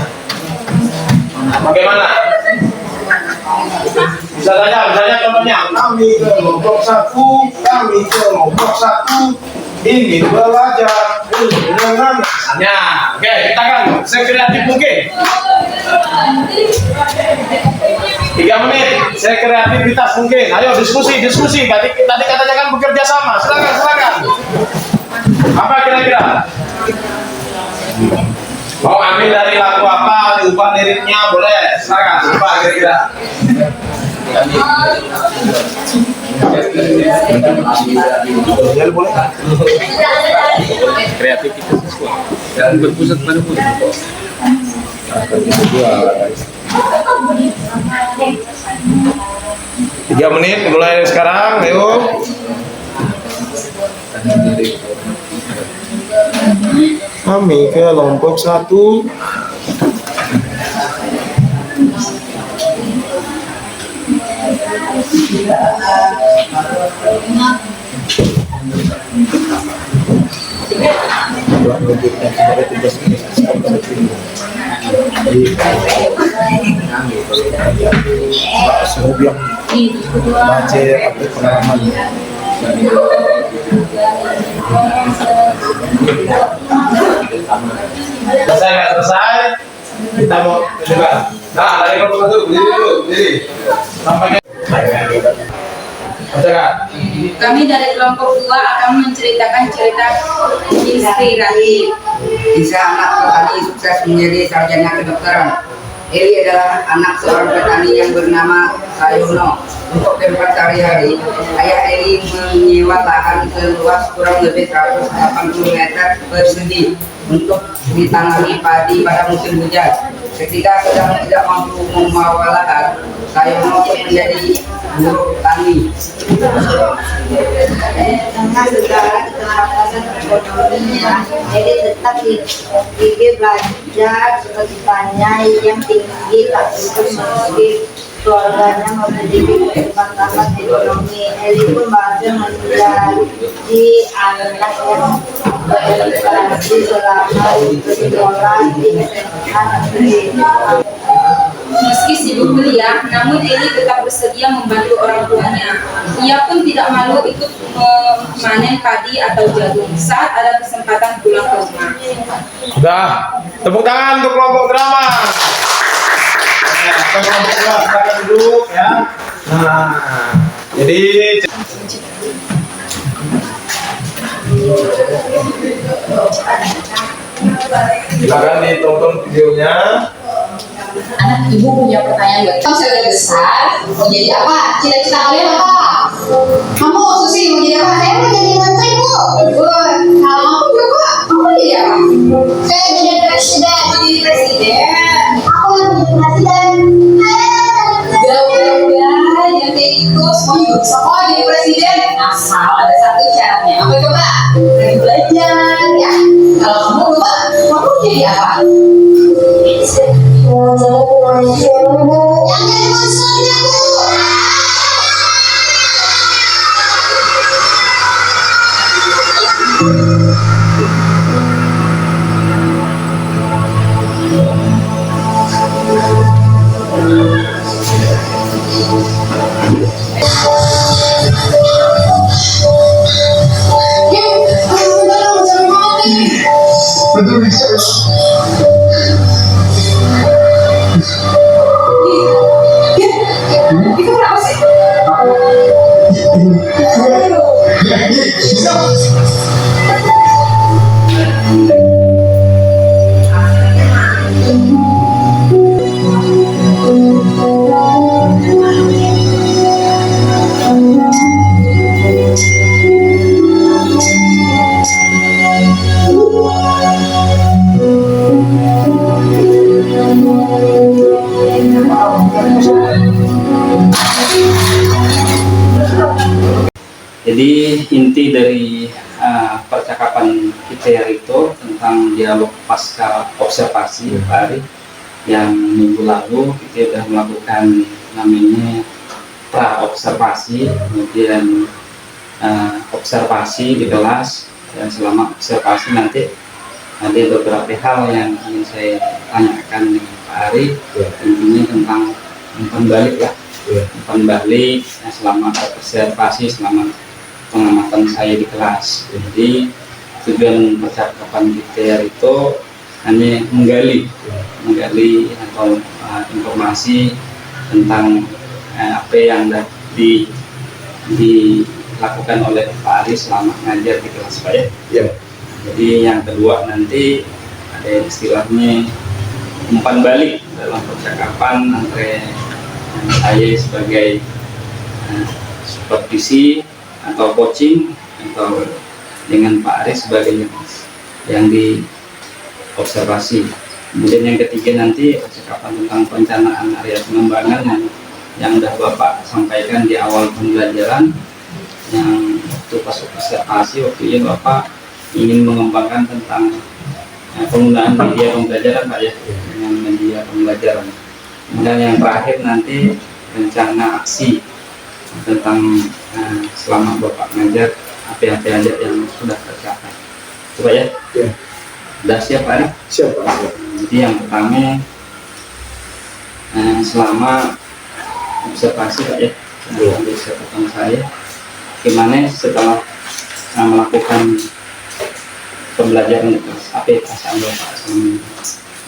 Bagaimana? Misalnya contohnya, kami kelompok 1, kami kelompok 1 ingin belajar. Misalnya, oke, kita kan sekreatif mungkin. 3 menit, saya kreativitas mungkin. Ayo diskusi. Tadi katanya kan bekerja sama. Silakan. Apa kira-kira? Mau ambil dari lagu apa, diubah liriknya boleh. Silakan. Apa kira-kira? Ya, boleh kan? Kreativitas siswa dan berpusat pada murid. 3 menit mulai dari sekarang, ayo. Kami kelompok 1. Semoga baca apa pengalaman. Selesai nggak selesai? Kita mau mencoba. Nah, dari kelompok 1 berdiri dulu, berdiri. Sampai Kami dari kelompok 2 akan menceritakan cerita inspiratif. Kisah anak petani sukses menjadi sarjana kedokteran. Eli adalah anak seorang petani yang bernama Sayono. Untuk tempat sehari-hari, ayah Eli menyewa lahan seluas kurang lebih 180 meter persegi untuk ditanami padi pada musim hujan. Ketika sedang tidak mampu membawa lahan, Sayono menjadi buruh tani. Dengan segala keterbatasan ekonominya, Eli tetap gigih belajar sepertinya yang tinggi, tak cukup meski keluarganya memiliki keterbatasan ekonomi. Eli pun berhasil menjadi anak yang berprestasi selama bersekolah di SMA negeri. Meski sibuk kuliah, namun Eli tetap bersedia membantu orang tuanya. Ia pun tidak malu ikut memanen padi atau jagung saat ada kesempatan pulang ke rumah. Sudah, tepuk tangan untuk kelompok drama. Kelompok 2 silakan duduk ya. Nah, jadi silakan ditonton videonya. Anak ibu punya pertanyaan buat kamu. Sudah besar, mau jadi apa? Cita-cita kalian apa? Kamu Susi mau jadi apa? Saya mau jadi menteri, Bu. Kalau aku juga, kamu mau jadi apa? Saya jadi presiden. Mau jadi presiden? Aku mau jadi presiden. Jauh-jauh yang kayak gitu, semua juga bisa kok jadi presiden. Asal ada satu syaratnya. Apa coba? Rajin belajar, ya. Kalau kamu lupa, kamu jadi apa? Yang jadi monsternya, Bu. Itu kenapa sih? Jadi inti dari percakapan kita itu tentang dialog pasca observasi Pak Ari, yang minggu lalu kita sudah melakukan namanya pra observasi, kemudian observasi di kelas, dan selama observasi nanti ada beberapa hal yang ingin saya tanyakan dengan Pak Ari. Intinya tentang umpan balik lah, umpan balik selama observasi, selama pengamatan saya di kelas. Jadi tujuan percakapan kita itu hanya menggali atau informasi tentang apa yang dilakukan oleh Pak Ari selama ngajar di kelas saya. Jadi yang kedua nanti ada istilahnya umpan balik dalam percakapan antara saya sebagai supervisi atau coaching, atau dengan Pak Ari sebagai yang diobservasi. Kemudian yang ketiga nanti percakapan tentang perencanaan area pengembangan yang sudah Bapak sampaikan di awal pembelajaran, yang waktu pas observasi waktu itu Bapak ingin mengembangkan tentang penggunaan media pembelajaran Pak ya, dengan media pembelajaran. Kemudian yang terakhir nanti rencana aksi tentang selama Bapak ngajar apa aja yang sudah tercapai. Coba ya. Ya. Sudah siap Pak ya? Siap Pak. Jadi yang pertama selama observasi Pak ya, ambil catatan saya, gimana setelah melakukan pembelajaran di kelas, apa perasaan Bapak selama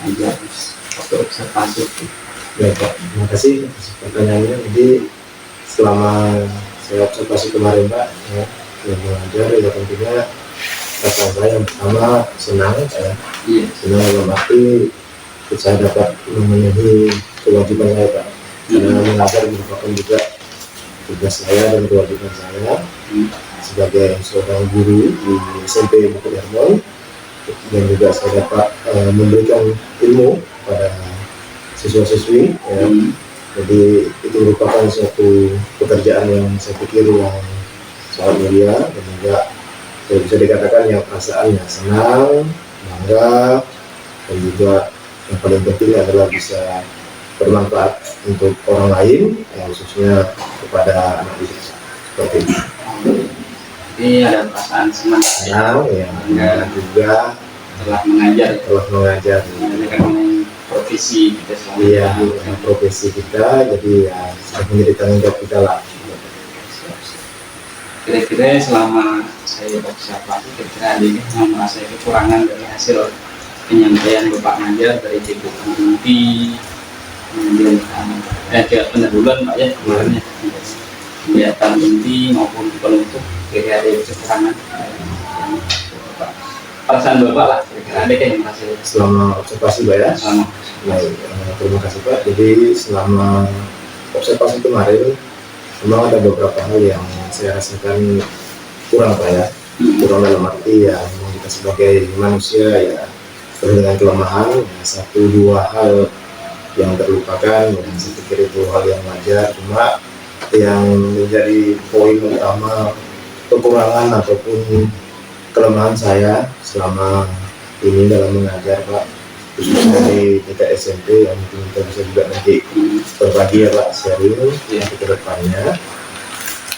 ngajar waktu observasi itu? Ya Pak, terima kasih atas pertanyaannya. Jadi selama saya observasi kemarin Pak, ya, yang mengajar ya tentunya perasaan saya yang pertama senang saya, senang dalam arti saya dapat memenuhi kewajiban saya Pak, karena mengajar merupakan juga tugas saya dan kewajiban saya sebagai seorang guru di SMP Bukit Hermon, dan juga saya dapat memberikan ilmu pada siswa-siswi ya. Jadi itu merupakan suatu pekerjaan yang saya pikir yang sangat mulia, dan juga bisa dikatakan yang perasaannya senang, bangga, dan juga yang paling penting adalah bisa bermanfaat untuk orang lain, khususnya kepada anak didik seperti itu. Jadi ada perasaan senang ya, dan juga telah mengajar profesi kita selama iya, profesi kita, jadi ya sudah menjadi tanggung jawab kita lah. Kira-kira selama saya observasi, kira-kira ada yang merasa kekurangan dari hasil penyampaian Bapak ngajar dari buku inti, kemudian pendahuluan Pak ya kemarin ya, kegiatan inti maupun penutup, kira-kira ada kekurangan perasaan Bapak lah, kira-kira ada yang merasa selama observasi Pak ya? Baik, terima kasih Pak. Jadi selama observasi kemarin memang ada beberapa hal yang saya rasakan kurang Pak ya, kurang dalam arti ya memang kita sebagai manusia ya penuh dengan kelemahan, ya, satu dua hal yang terlupakan, dan saya pikir itu hal yang wajar. Cuma yang menjadi poin utama kekurangan ataupun kelemahan saya selama ini dalam mengajar Pak, khususnya di tingkat SMP, yang mungkin kita bisa juga nanti berbagi ya Pak, sharing ke depannya.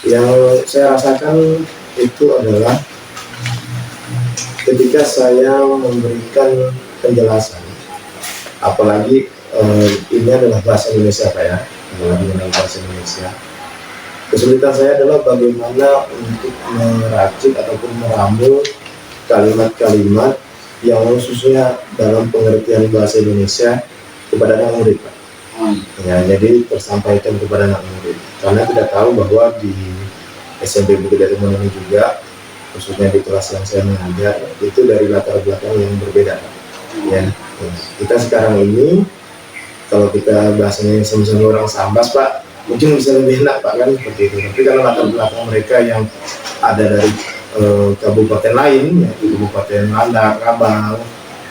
Yang saya rasakan itu adalah ketika saya memberikan penjelasan, apalagi ini adalah bahasa Indonesia Pak ya, apalagi mengenai bahasa Indonesia, kesulitan saya adalah bagaimana untuk meracik ataupun meramu kalimat-kalimat yang khususnya dalam pengertian bahasa Indonesia kepada anak murid Pak. Ya, jadi tersampaikan kepada anak murid, karena tidak tahu bahwa di SMP Bukit Hermon ini juga, khususnya di kelas yang saya mengajar, itu dari latar belakang yang berbeda Pak. Ya, kita sekarang ini kalau kita bahasanya sama-sama orang Sambas Pak, mungkin bisa lebih enak Pak kan seperti itu. Tapi karena latar belakang mereka yang ada dari kabupaten lain, yaitu Kabupaten Landak, Rabang,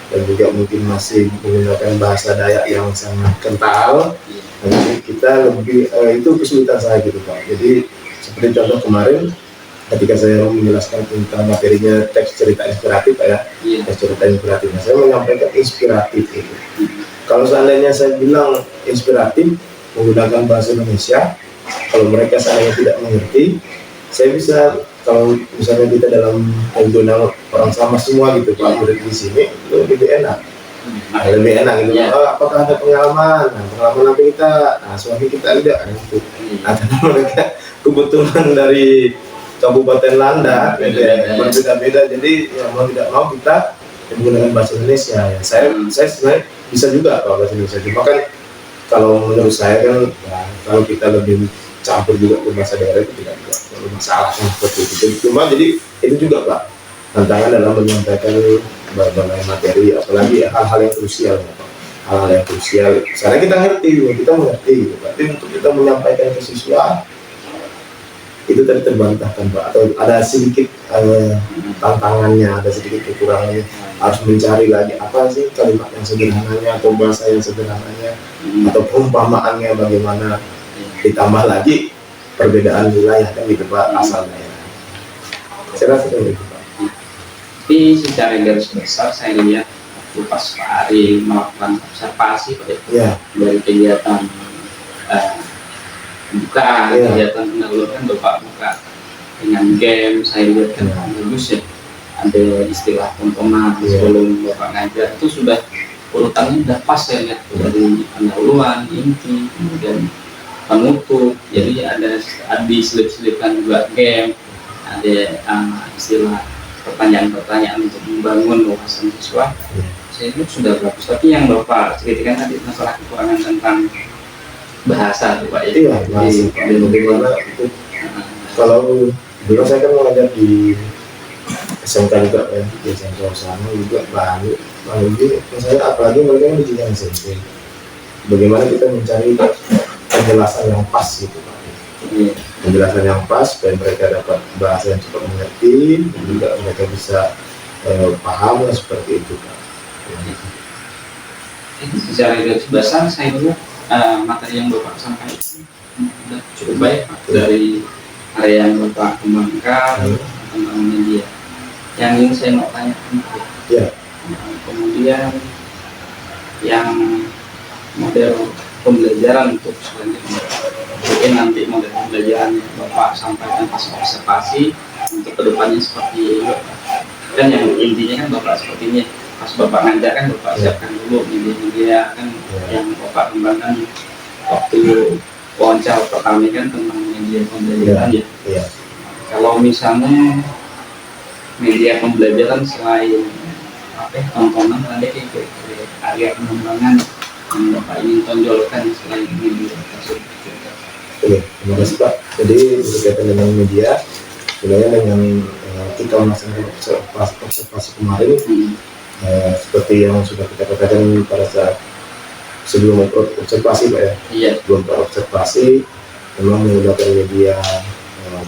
dan juga mungkin masih menggunakan bahasa Dayak yang sangat kental, jadi kita lebih itu kesulitan saya gitu Pak. Jadi seperti contoh kemarin ketika saya menjelaskan tentang materinya teks cerita inspiratif Pak ya, teks cerita inspiratif, saya menyampaikan inspiratif itu. Kalau seandainya saya bilang inspiratif menggunakan bahasa Indonesia, kalau mereka seandainya tidak mengerti, saya bisa, kalau misalnya kita dalam zona orang sama semua gitu Pak, murid di sini itu lebih enak, lebih enak gitu. Apakah ada pengalaman? Nah, pengalaman apa kita? Nah, suami kita tidak gitu. Karena mereka kebetulan dari Kabupaten Landak, berbeda-beda, jadi ya, mau tidak mau kita menggunakan bahasa Indonesia. Ya, saya sebenarnya bisa juga kalau bahasa Indonesia, cuma kan kalau menurut saya kan ya, kalau kita lebih campur juga ke bahasa daerah itu tidak masalah seperti itu. Cuma jadi itu juga Pak tantangan dalam menyampaikan berbagai materi, apalagi hal-hal yang krusial ya, Pak. Hal-hal yang krusial karena kita mengerti gitu. Tapi untuk kita menyampaikan ke siswa itu tadi terbantahkan Pak, atau ada sedikit tantangannya, ada sedikit kekurangannya, harus mencari lagi apa sih kalimat yang sederhananya atau bahasa yang sederhananya atau perumpamaannya bagaimana, ditambah lagi perbedaan wilayah kan gitu Pak, asalnya. Saya rasa itu Pak. Tapi secara garis besar saya lihat waktu pas Pak Ari melakukan observasi dari kegiatan buka, kegiatan pendahuluan Bapak buka dengan game, saya lihat kan bagus ya, ada istilah tontonan sebelum Bapak ngajar itu sudah urutannya udah pas ya lihat dari pendahuluan, inti, kemudian penutup, jadi ada diselip-selipkan juga game, ada istilah pertanyaan-pertanyaan untuk membangun wawasan siswa. Saya lihat sudah bagus, tapi yang Bapak ceritakan tadi masalah kekurangan tentang bahasa tuh Pak ya. Iya, bahasa. Bagaimana itu? Kalau dulu saya kan mengajar di SMK juga ya, di SMK sana juga banyak misalnya apalagi mereka yang di jenjang SMP. Bagaimana kita mencari penjelasan yang pas gitu Pak. Penjelasan yang pas supaya mereka dapat bahasa yang cepat mengerti dan juga mereka bisa paham lah seperti itu Pak. Secara garis besar saya lihat materi yang Bapak sampaikan sudah cukup baik Pak, dari area yang Bapak kembangkan tentang media. Yang ingin saya mau tanyakan kemudian yang model pembelajaran untuk selanjutnya, mungkin nanti model pembelajaran yang Bapak sampaikan pas observasi untuk kedepannya seperti itu. Kan yang intinya kan Bapak seperti ini, pas Bapak ngajar kan Bapak siapkan dulu media-media kan yang Bapak kembangkan waktu wawancara pertama kan tentang media pembelajaran ya. Kalau misalnya media pembelajaran selain tontonan ada area pengembangan yang Bapak ingin tonjolkan selain media tersebut. Oke, terima kasih Pak. Jadi berkaitan dengan media, sebenarnya dengan kita melaksanakan observasi kemarin, seperti yang sudah kita katakan pada saat sebelum observasi Pak ya. Sebelum observasi, memang menggunakan media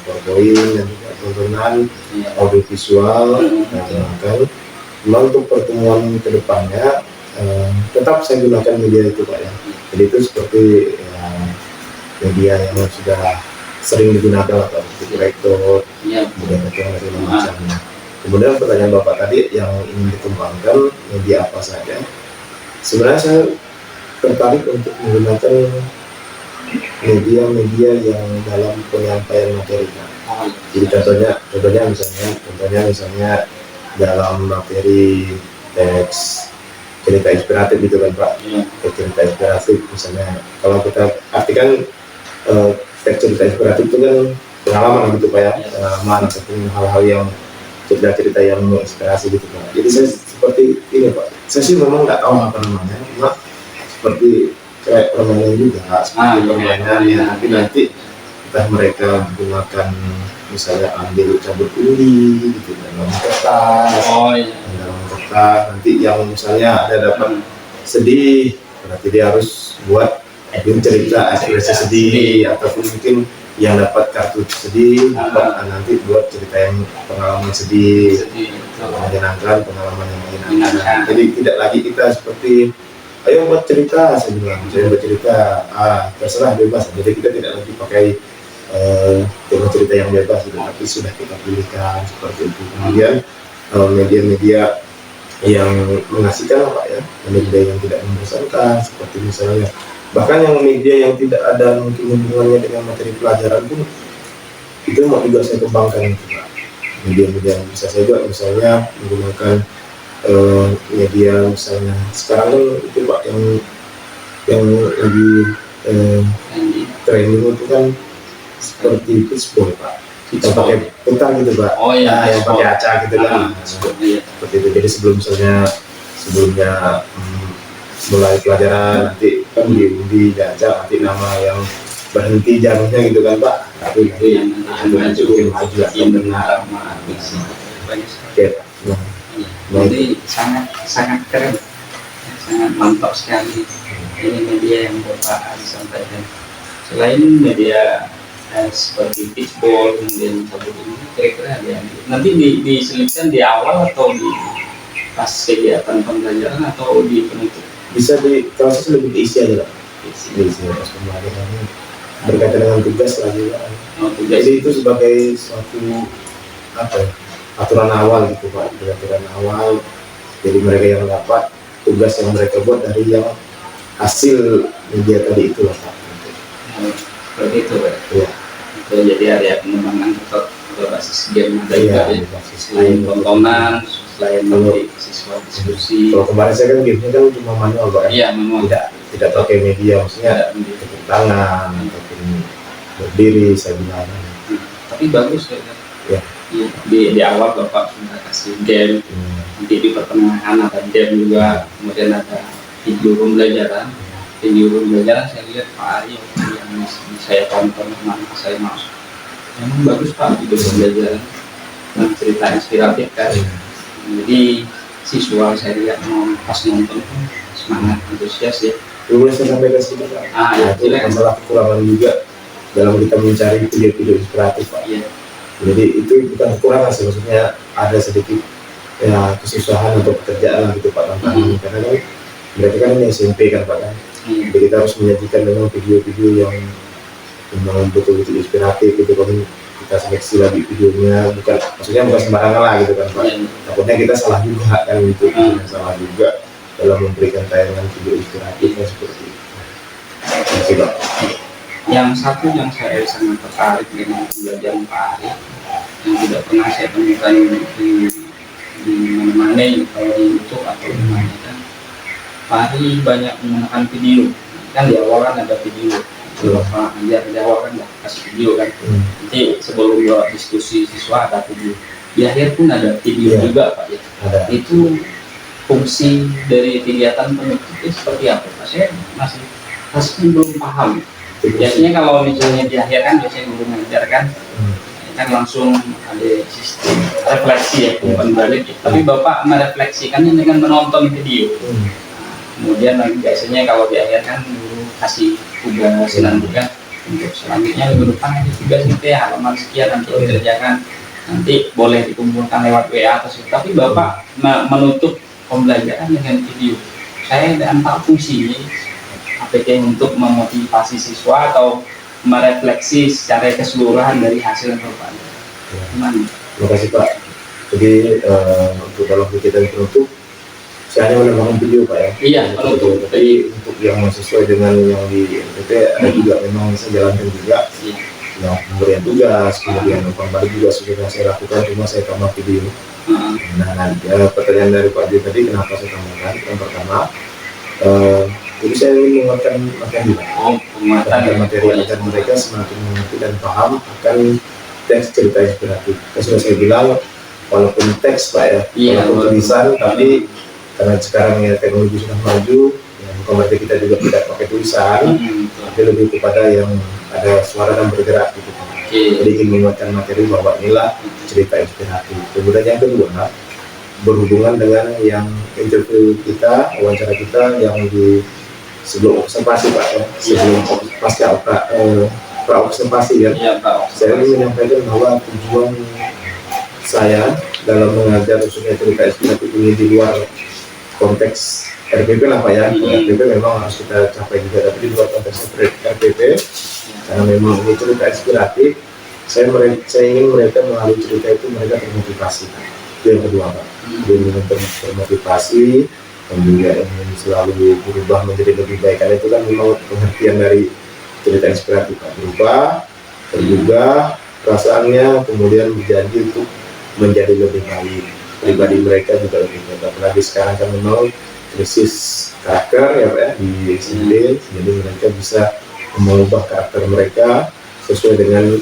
PowerPoint dan juga tontonan audiovisual dan memang untuk pertemuan kedepannya tetap saya gunakan media itu Pak ya. Jadi itu seperti media yang sudah sering digunakan atau direktur, kemudian segala macamnya. Kemudian pertanyaan Bapak tadi yang ingin dikembangkan media apa saja? Sebenarnya saya tertarik untuk menggunakan media-media yang dalam penyampaian materi. Jadi contohnya misalnya dalam materi teks cerita inspiratif gitu kan Pak. Cerita inspiratif misalnya, kalau kita artikan teks cerita inspiratif itu kan pengalaman gitu Pak ya, pengalaman ataupun hal-hal yang cerita-cerita yang menginspirasi gitu Pak. Jadi saya seperti ini Pak, saya sih memang nggak tahu apa namanya, cuma seperti kayak permainan juga, seperti permainan ya, tapi nanti entah mereka gunakan misalnya ambil cabut undi gitu dalam kertas, dalam kertas, nanti yang misalnya ada dapat sedih, berarti dia harus buat cerita ekspresi sedih, ataupun mungkin yang dapat kartu sedih nanti buat cerita yang pengalaman sedih, menyenangkan, pengalaman yang menyenangkan. Jadi tidak lagi kita seperti ayo buat cerita, saya bilang saya buat cerita, terserah bebas. Jadi kita tidak lagi pakai tema cerita yang bebas, tapi sudah kita pilihkan seperti itu. Kemudian media-media yang mengasihkan Pak ya, media yang tidak membosankan, seperti misalnya bahkan yang media yang tidak ada mungkin hubungannya dengan materi pelajaran pun itu mau juga saya kembangkan itu Pak. Media-media yang bisa saya juga misalnya menggunakan media misalnya sekarang itu Pak yang lagi training itu kan seperti fishbowl Pak, kita pakai putar gitu Pak. Yang pakai acak gitu kan, seperti itu. Jadi sebelumnya mulai pelajaran nanti kan diundi diajak nanti nama yang berhenti jamnya gitu kan Pak, itu yang maju atau benar. Oke Pak. Jadi sangat keren, sangat mantap sekali ini media yang Bapak sampaikan. Selain media seperti fishbowl, kemudian cabut ini, kira-kira ada nanti diselipkan di awal atau di pas kegiatan pembelajaran atau di penutup? Bisa kalau saya lebih diisi aja lah. Diisi pas pembelajaran berkaitan dengan tugas lagi. Jadi itu sebagai suatu apa ya, aturan awal gitu Pak, dari aturan awal. Jadi mereka yang dapat tugas yang mereka buat dari yang hasil media tadi itu lah Pak. Seperti itu Pak. Iya. Itu jadi area pengembangan berbasis game ada juga ya. Selain game. tontonan, selain nanti siswa diskusi. Kalau kemarin saya kan gamenya kan cuma manual Pak. Iya, manual. Tidak pakai media, maksudnya tepuk tangan ataupun berdiri saya bilang. Tapi bagus ya. Ya. Di awal Bapak sudah kasih game, nanti di pertengahan ada game juga, kemudian ada video pembelajaran. Video pembelajaran saya lihat Pak Ari yang saya tonton kemarin saya masuk. Memang bagus Pak video pembelajaran dan cerita inspiratif kan. Jadi siswa saya lihat pas nonton semangat, antusias ya. Boleh saya sampaikan sedikit Pak? Ya, itu masalah kekurangan juga dalam kita mencari video-video inspiratif Pak. Iya. Jadi itu bukan kekurangan sih, maksudnya ada sedikit ya kesusahan untuk pekerjaan gitu Pak tantangan karena kan mereka kan ini SMP kan Pak kan. Jadi kita harus menyajikan memang video-video yang memang betul-betul inspiratif gitu kan, kita seleksi lagi videonya, maksudnya bukan sembarangan lah gitu kan Pak. Takutnya kita salah juga kan gitu, salah juga dalam memberikan tayangan video inspiratifnya seperti itu. Terima Pak. Yang satu yang saya sangat tertarik dengan pembelajaran Pak Ari yang tidak pernah saya temukan di mana-mana kalau di YouTube atau di mana kan, Pak Ari banyak menggunakan video. Kan di awal kan ada video, Bapak ajar di awal kan kasih video kan. Nanti sebelum diskusi siswa ada video. Di akhir pun ada video juga Pak ya. Itu fungsi dari kegiatan penutup itu seperti apa Pak? Saya masih belum paham. Biasanya kalau misalnya di akhir kan biasanya guru mengajar kan langsung ada sistem refleksi ya, umpan balik. Tapi Bapak merefleksikannya dengan menonton video. Kemudian biasanya kalau di akhir kan guru kasih tugas nanti kan untuk selanjutnya minggu depan ada tugas itu ya halaman sekian nanti dikerjakan, nanti boleh dikumpulkan lewat WA atau seperti. Tapi Bapak menutup pembelajaran dengan video. Saya tidak fungsinya apakah untuk memotivasi siswa atau merefleksi secara keseluruhan dari hasil yang Bapak. Gimana? Terima kasih Pak. Jadi untuk dalam kegiatan penutup saya hanya menambahkan video Pak ya. Iya, penutup. Tapi untuk yang sesuai dengan yang di NTT ada juga memang saya jalankan juga. Yang pemberian tugas, kemudian umpan balik juga sudah saya lakukan, cuma saya tambah video. Nah, pertanyaan dari Pak J tadi kenapa saya tambahkan? Yang pertama, jadi saya ingin menguatkan materi agar mereka semakin mengerti dan paham akan teks cerita inspiratif. Sudah saya bilang, walaupun teks Pak ya, walaupun tulisan, tapi karena sekarang ya teknologi sudah maju, ya, bukan berarti kita juga tidak pakai tulisan, tapi lebih kepada yang ada suara dan bergerak gitu. Jadi ingin menguatkan materi bahwa inilah cerita inspiratif. Kemudian yang kedua, berhubungan dengan yang interview kita, wawancara kita yang di sebelum observasi Pak ya, sebelum pasca pra-observasi ya, saya ingin menyampaikan bahwa tujuan saya dalam mengajar khususnya cerita inspiratif ini di luar konteks RPP lah Pak ya. RPP memang harus kita capai juga, tapi di luar konteks RPP karena memang ini cerita inspiratif, saya ingin mereka melalui cerita itu mereka termotivasi. Itu yang kedua Pak, dia ingin termotivasi dan juga ingin selalu berubah menjadi lebih baik, karena itu kan memang pengertian dari cerita inspiratif Pak, berubah, tergugah perasaannya, kemudian berjanji untuk menjadi lebih baik, pribadi mereka juga lebih baik. Apalagi sekarang kan memang krisis karakter ya Pak ya di SMP, jadi mereka bisa mengubah karakter mereka sesuai dengan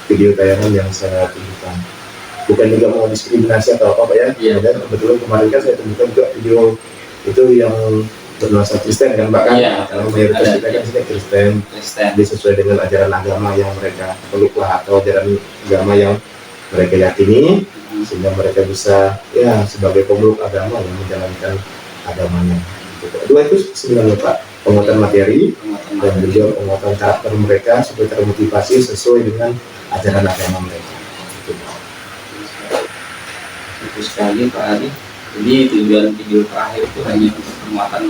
video tayangan yang saya tunjukkan. Bukan juga mau diskriminasi atau apa Pak ya. Dan kebetulan kemarin kan saya tunjukkan juga video itu yang bernuansa Kristen kan Pak kan. Karena mayoritas kita kan sini Kristen. Jadi sesuai dengan ajaran agama yang mereka peluk lah, atau ajaran agama yang mereka yakini, sehingga mereka bisa ya sebagai pemeluk agama yang menjalankan agamanya. Dua itu sebenarnya Pak, penguatan materi dan juga penguatan karakter mereka supaya termotivasi sesuai dengan ajaran agama mereka. Itu sekali Pak Ari. Jadi tujuan video terakhir itu hanya untuk penguatan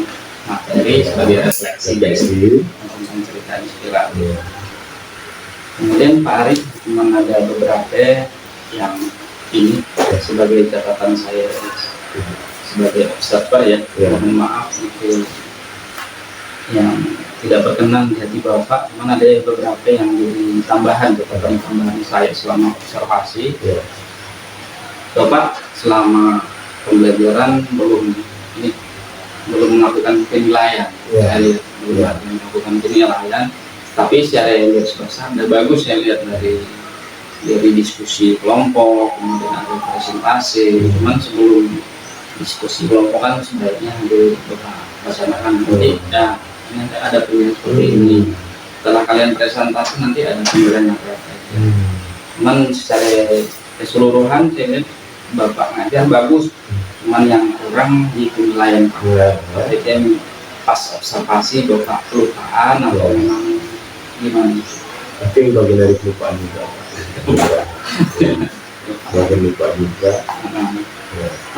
materi sebagai refleksi dari tentang cerita inspiratif. Kemudian Pak Ari memang ada beberapa yang ini sebagai catatan saya sebagai observer ya. Mohon maaf itu yang tidak berkenan di hati Bapak, cuman ada beberapa yang jadi tambahan saya selama observasi. Bapak selama pembelajaran belum melakukan penilaian, saya lihat belum melakukan penilaian, tapi secara garis besar ada bagus saya lihat dari diskusi kelompok, kemudian ada presentasi. Cuman sebelum diskusi kelompok kan sebaiknya dilaksanakan nanti ada pilihan seperti ini. Setelah kalian presentasi nanti ada pilihan yang cuman secara keseluruhan saya lihat Bapak ngajar bagus, cuman yang kurang di penilaian Pak. Jadi pas observasi Bapak kelupaan atau memang gimana? Tapi bagian dari kelupaan juga. Bagian lupa juga.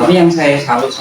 Tapi yang saya salut sama